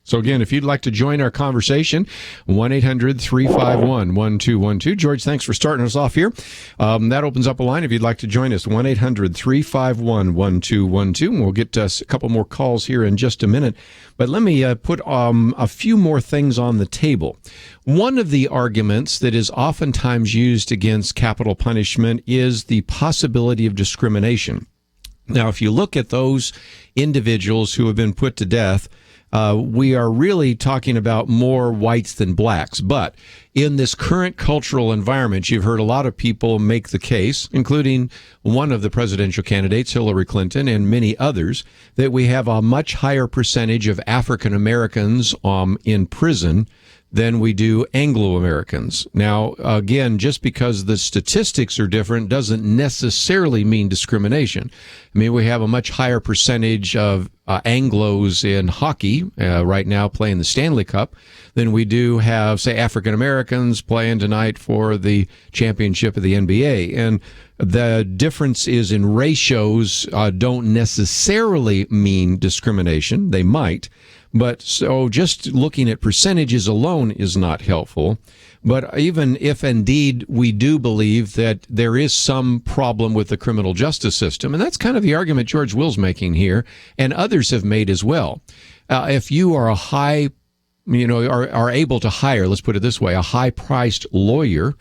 [SPEAKER 3] So again, if you'd like to join our conversation, 1-800-351-1212. George, thanks for starting us off here. That opens up a line if you'd like to join us, 1-800-351-1212. And we'll get a couple more calls here in just a minute. But let me put a few more things on the table. One of the arguments that is oftentimes used against capital punishment is the possibility of discrimination. Now, if you look at those individuals who have been put to death, we are really talking about more whites than blacks. But in this current cultural environment, you've heard a lot of people make the case, including one of the presidential candidates, Hillary Clinton, and many others, that we have a much higher percentage of African Americans in prison than we do Anglo-Americans. Now, again, just because the statistics are different doesn't necessarily mean discrimination. I mean, we have a much higher percentage of Anglos in hockey right now playing the Stanley Cup than we do have, say, African-Americans playing tonight for the championship of the NBA. And the difference is in ratios don't necessarily mean discrimination. They might. But so just looking at percentages alone is not helpful. But even if indeed we do believe that there is some problem with the criminal justice system, and that's kind of the argument George Will's making here, and others have made as well. If you are are able to hire, let's put it this way, a high-priced lawyer,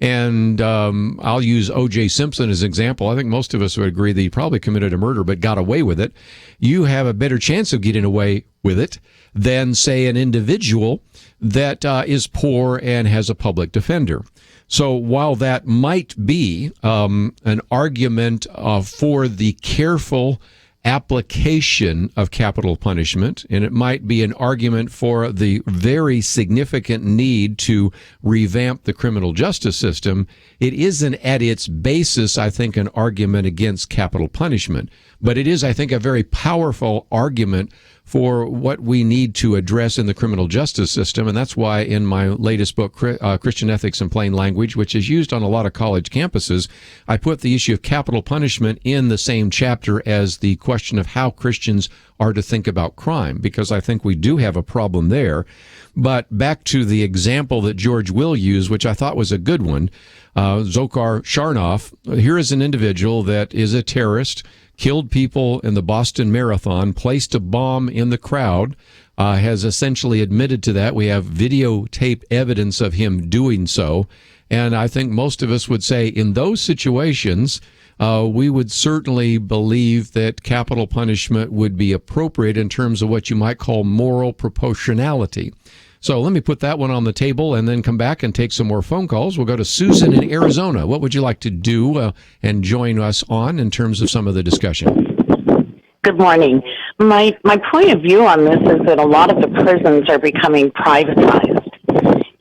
[SPEAKER 3] and I'll use O.J. Simpson as an example. I think most of us would agree that he probably committed a murder but got away with it. You have a better chance of getting away with it than, say, an individual that is poor and has a public defender. So while that might be an argument for the careful application of capital punishment, and it might be an argument for the very significant need to revamp the criminal justice system, it isn't at its basis, I think, an argument against capital punishment. But it is, I think, a very powerful argument for what we need to address in the criminal justice system. And that's why in my latest book, Christian Ethics in Plain Language, which is used on a lot of college campuses, I put the issue of capital punishment in the same chapter as the question of how Christians are to think about crime, because I think we do have a problem there. But back to the example that George Will used, which I thought was a good one, Dzhokhar Sharnov. Here is an individual that is a terrorist, killed people in the Boston Marathon, placed a bomb in the crowd, has essentially admitted to that. We have videotape evidence of him doing so. And I think most of us would say in those situations, we would certainly believe that capital punishment would be appropriate in terms of what you might call moral proportionality. So let me put that one on the table and then come back and take some more phone calls. We'll go to Susan in Arizona. What would you like to do and join us on in terms of some of the discussion?
[SPEAKER 15] Good morning. My point of view on this is that a lot of the prisons are becoming privatized.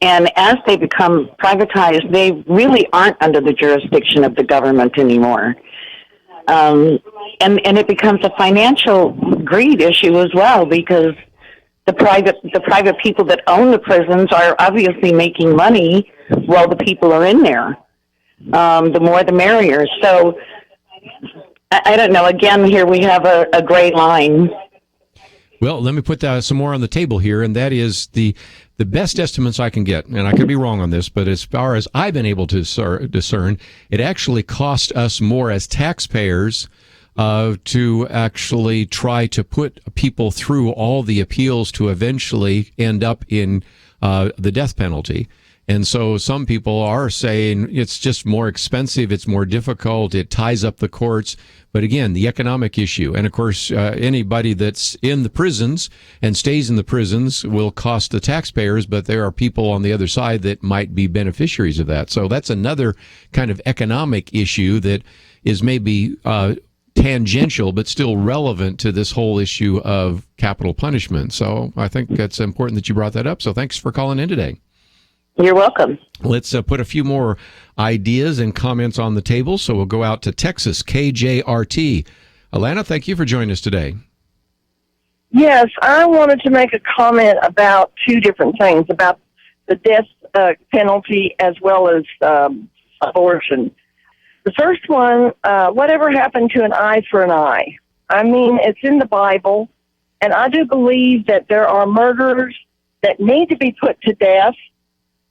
[SPEAKER 15] And as they become privatized, they really aren't under the jurisdiction of the government anymore. And it becomes a financial greed issue as well, because the private people that own the prisons are obviously making money while the people are in there. The more the merrier. So I don't know. Again, here we have a gray line.
[SPEAKER 3] Well, let me put some more on the table here, and that is the best estimates I can get, and I could be wrong on this, but as far as I've been able to discern, it actually cost us more as taxpayers to actually try to put people through all the appeals to eventually end up in the death penalty. And so some people are saying it's just more expensive, it's more difficult, it ties up the courts. But again, the economic issue. And of course, anybody that's in the prisons and stays in the prisons will cost the taxpayers, but there are people on the other side that might be beneficiaries of that. So that's another kind of economic issue that is maybe tangential, but still relevant to this whole issue of capital punishment. So I think it's important that you brought that up. So thanks for calling in today.
[SPEAKER 15] You're welcome.
[SPEAKER 3] Let's put a few more ideas and comments on the table. So we'll go out to Texas, KJRT. Alana, thank you for joining us today.
[SPEAKER 16] Yes, I wanted to make a comment about two different things, about the death penalty as well as abortion. The first one, whatever happened to an eye for an eye? I mean, it's in the Bible, and I do believe that there are murderers that need to be put to death.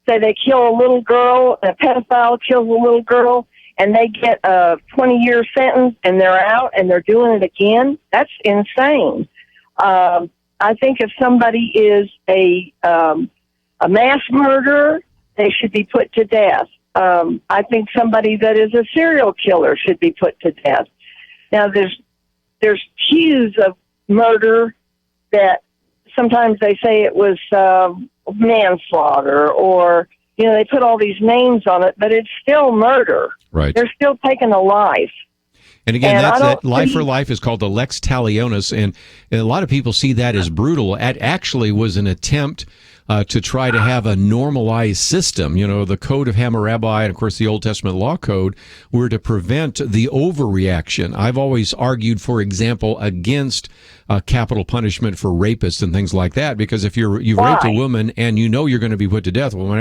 [SPEAKER 16] Say they kill a little girl, a pedophile kills a little girl, and they get a 20-year sentence, and they're out, and they're doing it again. That's insane. I think if somebody is a mass murderer, they should be put to death. I think somebody that is a serial killer should be put to death. Now, there's cues of murder that sometimes they say it was manslaughter, or they put all these names on it, but it's still murder.
[SPEAKER 3] Right.
[SPEAKER 16] They're still taking a life.
[SPEAKER 3] And again, that life for life is called the lex talionis, and a lot of people see that as brutal. It actually was an attempt to try to have a normalized system. The Code of Hammurabi and, of course, the Old Testament Law Code were to prevent the overreaction. I've always argued, for example, against capital punishment for rapists and things like that, because if you've raped a woman and you're going to be put to death, well,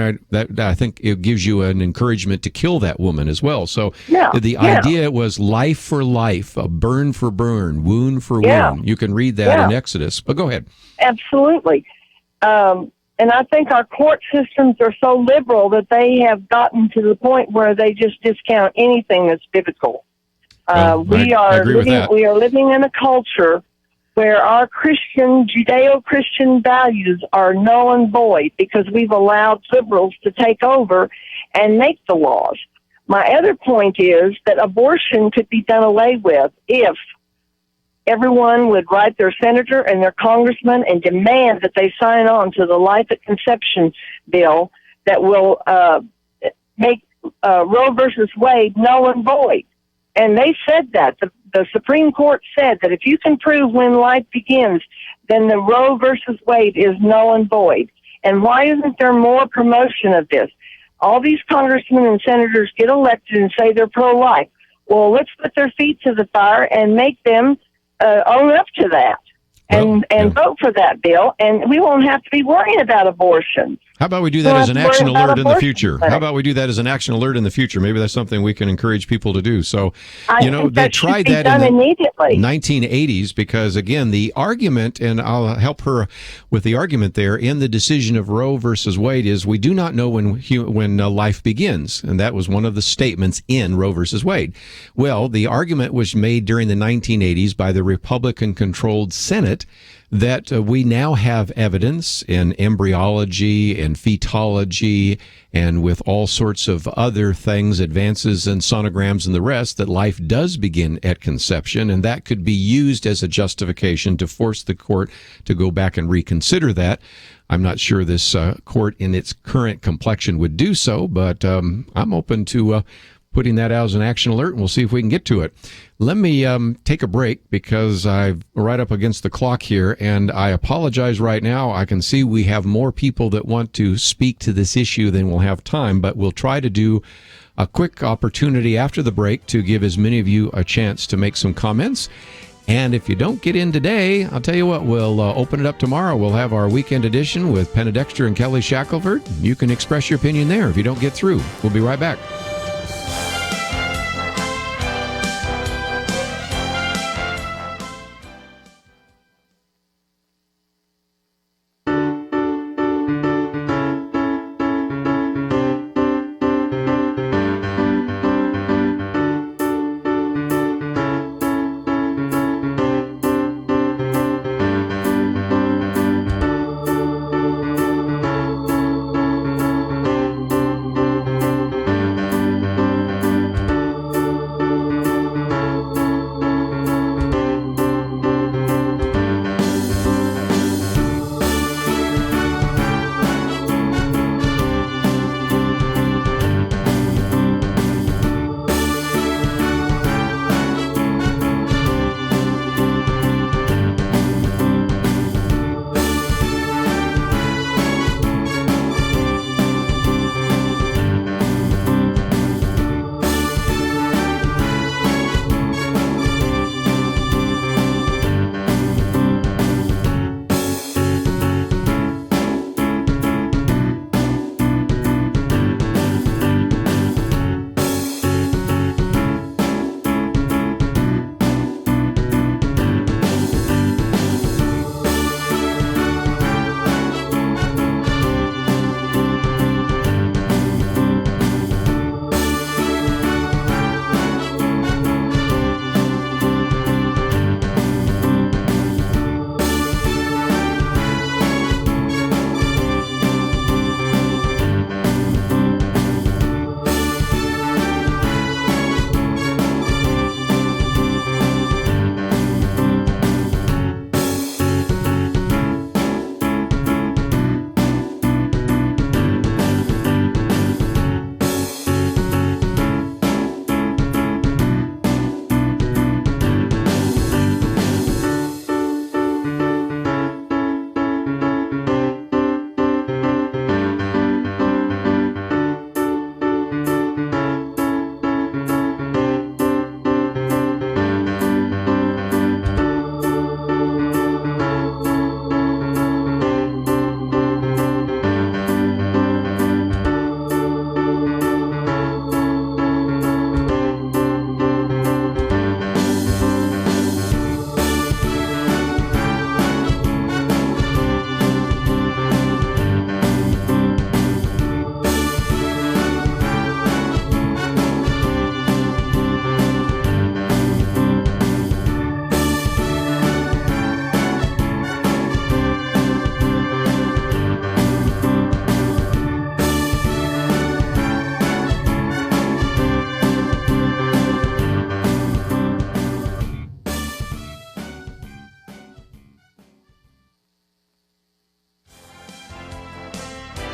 [SPEAKER 3] I think it gives you an encouragement to kill that woman as well. So the idea was life for life, a burn for burn, wound for wound. You can read that in Exodus. But go ahead.
[SPEAKER 16] Absolutely. And I think our court systems are so liberal that they have gotten to the point where they just discount anything that's biblical. We are living in a culture where our Judeo-Christian values are null and void because we've allowed liberals to take over and make the laws. My other point is that abortion could be done away with if everyone would write their senator and their congressman and demand that they sign on to the life at conception bill that will make Roe versus Wade null and void. And they said that. The Supreme Court said that if you can prove when life begins, then the Roe versus Wade is null and void. And why isn't there more promotion of this? All these congressmen and senators get elected and say they're pro-life. Well, let's put their feet to the fire and make them own up to that and vote for that bill, and we won't have to be worrying about abortion.
[SPEAKER 3] How about we do that as an action alert in the future? How about we do that as an action alert in the future? Maybe that's something we can encourage people to do. So, they tried that in the immediately 1980s because, again, the argument, and I'll help her with the argument there, in the decision of Roe versus Wade is we do not know when life begins. And that was one of the statements in Roe versus Wade. Well, the argument was made during the 1980s by the Republican-controlled Senate that we now have evidence in embryology and fetology and with all sorts of other things, advances in sonograms and the rest, that life does begin at conception, and that could be used as a justification to force the court to go back and reconsider that. I'm not sure this court in its current complexion would do so, but I'm open to putting that out as an action alert, and we'll see if we can get to it. Let me take a break because I'm right up against the clock here, and I apologize right now. I can see we have more people that want to speak to this issue than we'll have time, but we'll try to do a quick opportunity after the break to give as many of you a chance to make some comments. And if you don't get in today, I'll tell you what, we'll open it up tomorrow. We'll have our weekend edition with Penna Dexter and Kelly Shackelford. You can express your opinion there if you don't get through. We'll be right back.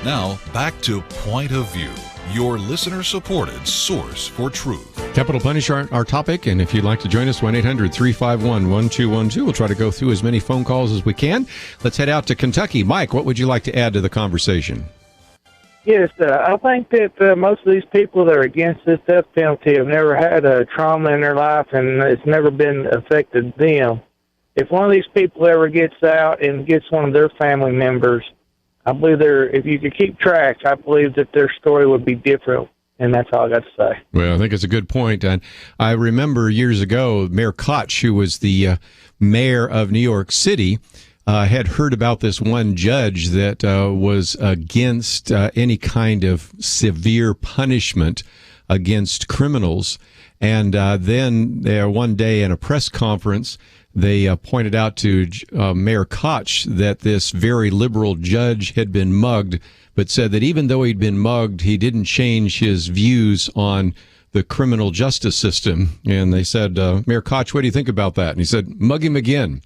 [SPEAKER 2] Now, back to Point of View, your listener-supported source for truth.
[SPEAKER 3] Capital punishment, our topic, and if you'd like to join us, 1-800-351-1212. We'll try to go through as many phone calls as we can. Let's head out to Kentucky. Mike, what would you like to add to the conversation?
[SPEAKER 17] Yes, I think that most of these people that are against this death penalty have never had a trauma in their life, and it's never been affected them. If one of these people ever gets out and gets one of their family members, I believe if you could keep track, I believe that their story would be different, and that's all I got to say.
[SPEAKER 3] Well, I think it's a good point. And I remember years ago, Mayor Koch, who was the mayor of New York City, had heard about this one judge that was against any kind of severe punishment against criminals. And then one day in a press conference, they pointed out to Mayor Koch that this very liberal judge had been mugged, but said that even though he'd been mugged, he didn't change his views on the criminal justice system. And they said, Mayor Koch, what do you think about that? And he said, mug him again.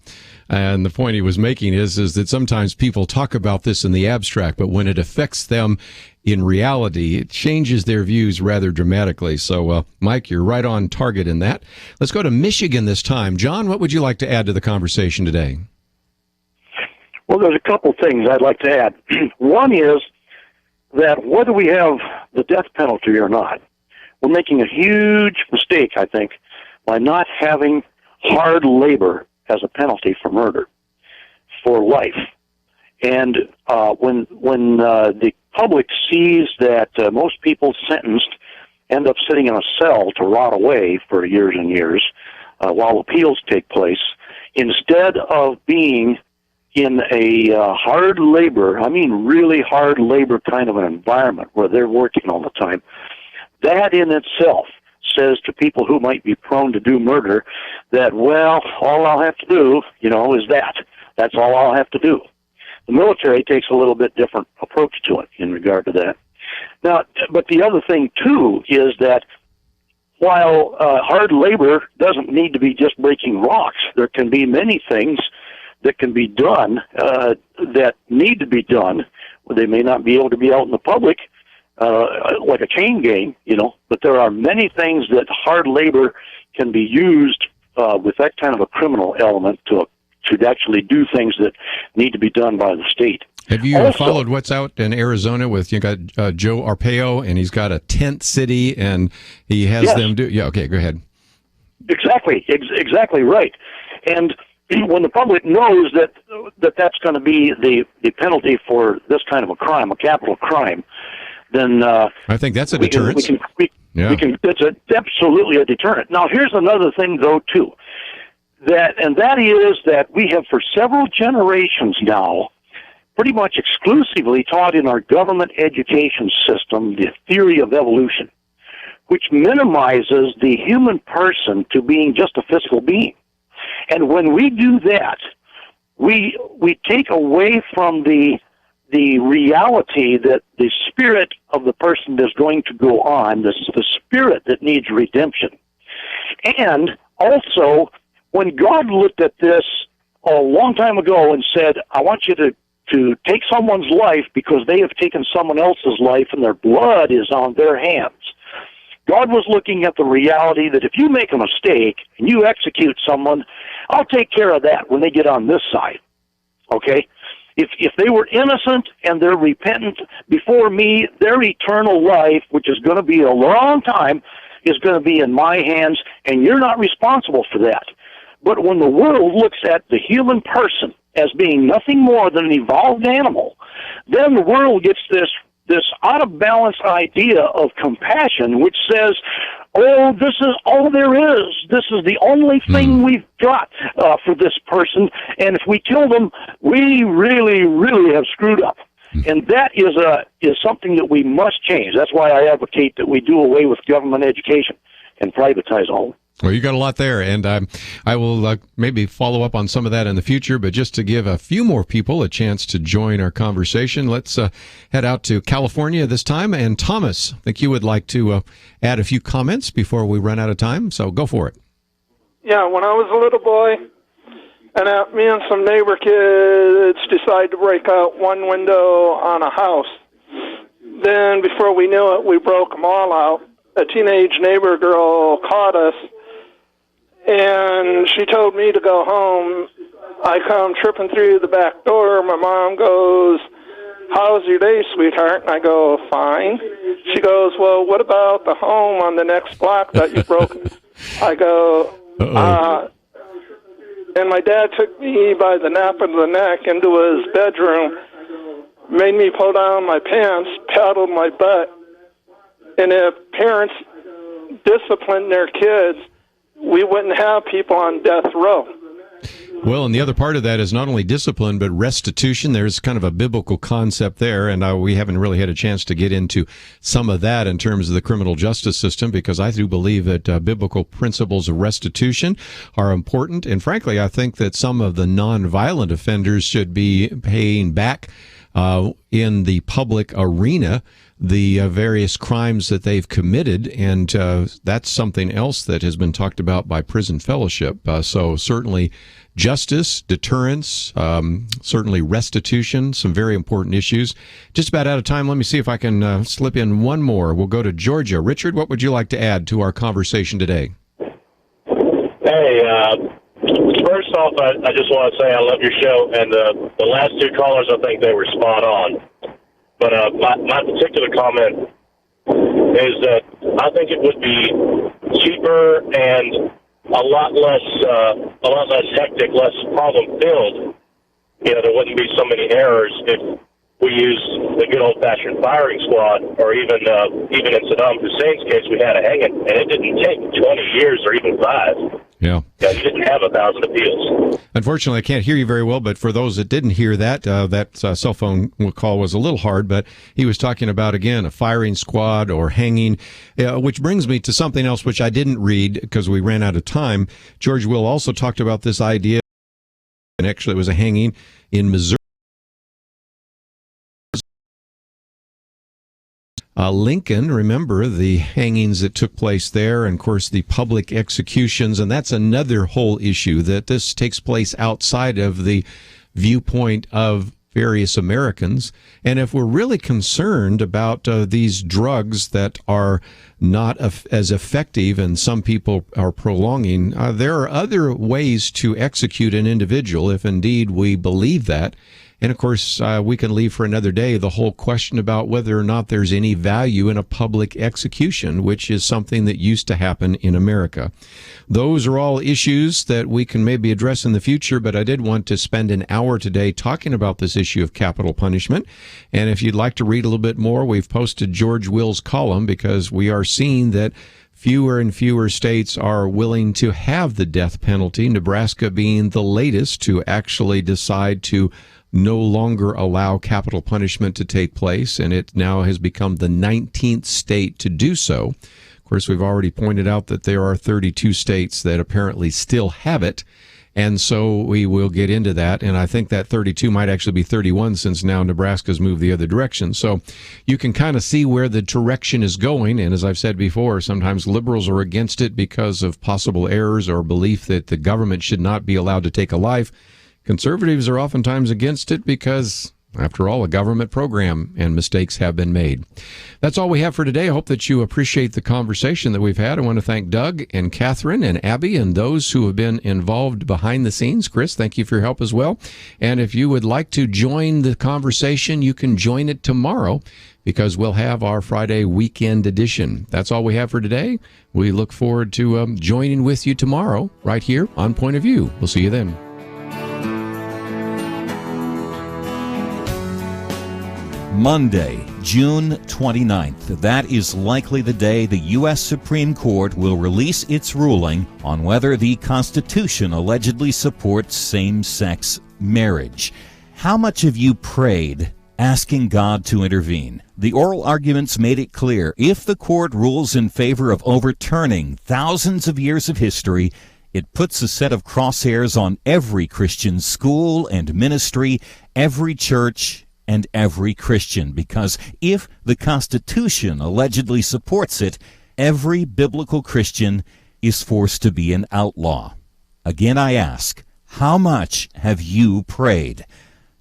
[SPEAKER 3] And the point he was making is that sometimes people talk about this in the abstract, but when it affects them in reality, it changes their views rather dramatically. So, Mike, you're right on target in that. Let's go to Michigan this time. John, what would you like to add to the conversation today?
[SPEAKER 18] Well, there's a couple things I'd like to add. One is that whether we have the death penalty or not, we're making a huge mistake, I think, by not having hard labor as a penalty for murder for life. And when the public sees that most people sentenced end up sitting in a cell to rot away for years and years while appeals take place, instead of being in a hard labor, I mean really hard labor kind of an environment where they're working all the time, that in itself says to people who might be prone to do murder that, well, all I'll have to do, is that. That's all I'll have to do. The military takes a little bit different approach to it in regard to that. Now, but the other thing, too, is that while hard labor doesn't need to be just breaking rocks, there can be many things that can be done that need to be done. They may not be able to be out in the public, like a chain gang, but there are many things that hard labor can be used with that kind of a criminal element to actually do things that need to be done by the state.
[SPEAKER 3] Have you followed what's out in Arizona with, you got Joe Arpaio, and he's got a tent city, and he has them do, okay, go ahead.
[SPEAKER 18] Exactly right. And when the public knows that's going to be the penalty for this kind of a crime, a capital crime, then
[SPEAKER 3] I think that's a deterrent.
[SPEAKER 18] It's absolutely a deterrent. Now, here's another thing, though, too, that is that we have for several generations now pretty much exclusively taught in our government education system the theory of evolution, which minimizes the human person to being just a physical being. And when we do that, we take away from the reality that the spirit of the person is going to go on, the spirit that needs redemption. And also, when God looked at this a long time ago and said, I want you to take someone's life because they have taken someone else's life and their blood is on their hands, God was looking at the reality that if you make a mistake and you execute someone, I'll take care of that when they get on this side. Okay? If they were innocent and they're repentant before me, their eternal life, which is going to be a long time, is going to be in my hands, and you're not responsible for that. But when the world looks at the human person as being nothing more than an evolved animal, then the world gets this out of balance idea of compassion, which says, oh, this is all there is. This is the only thing we've got for this person, and if we kill them, we really, really have screwed up. And that is something that we must change. That's why I advocate that we do away with government education and privatize all.
[SPEAKER 3] Well, you got a lot there, and I will maybe follow up on some of that in the future, but just to give a few more people a chance to join our conversation, let's head out to California this time. And Thomas, I think you would like to add a few comments before we run out of time, so go for it.
[SPEAKER 19] Yeah, when I was a little boy, and me and some neighbor kids decided to break out one window on a house. Then, before we knew it, we broke them all out. A teenage neighbor girl caught us, and she told me to go home. I come tripping through the back door. My mom goes, how's your day, sweetheart? And I go, fine. She goes, well, what about the home on the next block that you broke? I go, and my dad took me by the nape of the neck into his bedroom, made me pull down my pants, paddled my butt. And if parents disciplined their kids, we wouldn't have people on death row.
[SPEAKER 3] Well, and the other part of that is not only discipline, but restitution. There's kind of a biblical concept there, and we haven't really had a chance to get into some of that in terms of the criminal justice system, because I do believe that biblical principles of restitution are important. And frankly, I think that some of the nonviolent offenders should be paying back in the public arena the various crimes that they've committed, and that's something else that has been talked about by Prison Fellowship. So certainly justice, deterrence, certainly restitution, some very important issues. Just about out of time. Let me see if I can slip in one more. We'll go to Georgia. Richard, what would you like to add to our conversation today?
[SPEAKER 20] Hey, first off, I just want to say I love your show, and the last two callers, I think they were spot on. But my particular comment is that I think it would be cheaper and a lot less hectic, less problem filled. You know, there wouldn't be so many errors if we used the good old fashioned firing squad, or even in Saddam Hussein's case, we had a hanging, and it didn't take 20 years or even 5.
[SPEAKER 3] Yeah.
[SPEAKER 20] You didn't have 1,000 appeals.
[SPEAKER 3] Unfortunately, I can't hear you very well, but for those that didn't hear that, that cell phone call was a little hard, but he was talking about, again, a firing squad or hanging, which brings me to something else which I didn't read because we ran out of time. George Will also talked about this idea, and actually it was a hanging in Missouri. Lincoln, remember the hangings that took place there, and of course the public executions, and that's another whole issue, that this takes place outside of the viewpoint of various Americans. And if we're really concerned about these drugs that are not as effective and some people are prolonging, there are other ways to execute an individual if indeed we believe that. And of course, we can leave for another day the whole question about whether or not there's any value in a public execution, which is something that used to happen in America. Those are all issues that we can maybe address in the future, but I did want to spend an hour today talking about this issue of capital punishment. And if you'd like to read a little bit more, we've posted George Will's column, because we are seeing that fewer and fewer states are willing to have the death penalty, Nebraska being the latest to actually decide to no longer allow capital punishment to take place, and it now has become the 19th state to do so. Of course, we've already pointed out that there are 32 states that apparently still have it, and so we will get into that, and I think that 32 might actually be 31 since now Nebraska's moved the other direction. So you can kind of see where the direction is going, and as I've said before, sometimes liberals are against it because of possible errors or belief that the government should not be allowed to take a life. Conservatives are oftentimes against it because, after all, a government program, and mistakes have been made. That's all we have for today. I hope that you appreciate the conversation that we've had. I want to thank Doug and Catherine and Abby and those who have been involved behind the scenes. Chris, thank you for your help as well. And if you would like to join the conversation, you can join it tomorrow, because we'll have our Friday weekend edition. That's all we have for today. We look forward to joining with you tomorrow right here on Point of View. We'll see you then.
[SPEAKER 5] Monday, June 29th. That is likely the day the U.S. Supreme Court will release its ruling on whether the Constitution allegedly supports same-sex marriage. How much have you prayed asking God to intervene? The oral arguments made it clear, if the court rules in favor of overturning thousands of years of history, it puts a set of crosshairs on every Christian school and ministry, every church, and every Christian, because if the Constitution allegedly supports it, every biblical Christian is forced to be an outlaw. Again, I ask, how much have you prayed?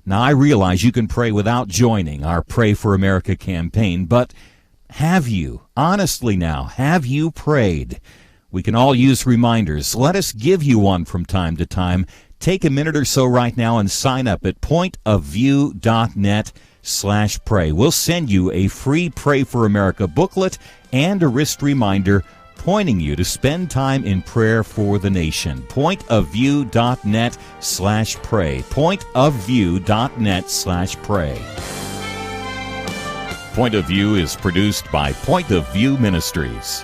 [SPEAKER 5] Now, I realize you can pray without joining our Pray for America campaign, but have you? Honestly now, have you prayed? We can all use reminders. Let us give you one from time to time. Take a minute or so right now and sign up at pointofview.net/pray. We'll send you a free Pray for America booklet and a wrist reminder pointing you to spend time in prayer for the nation. Pointofview.net/pray. Pointofview.net/pray. Point of View is produced by Point of View Ministries.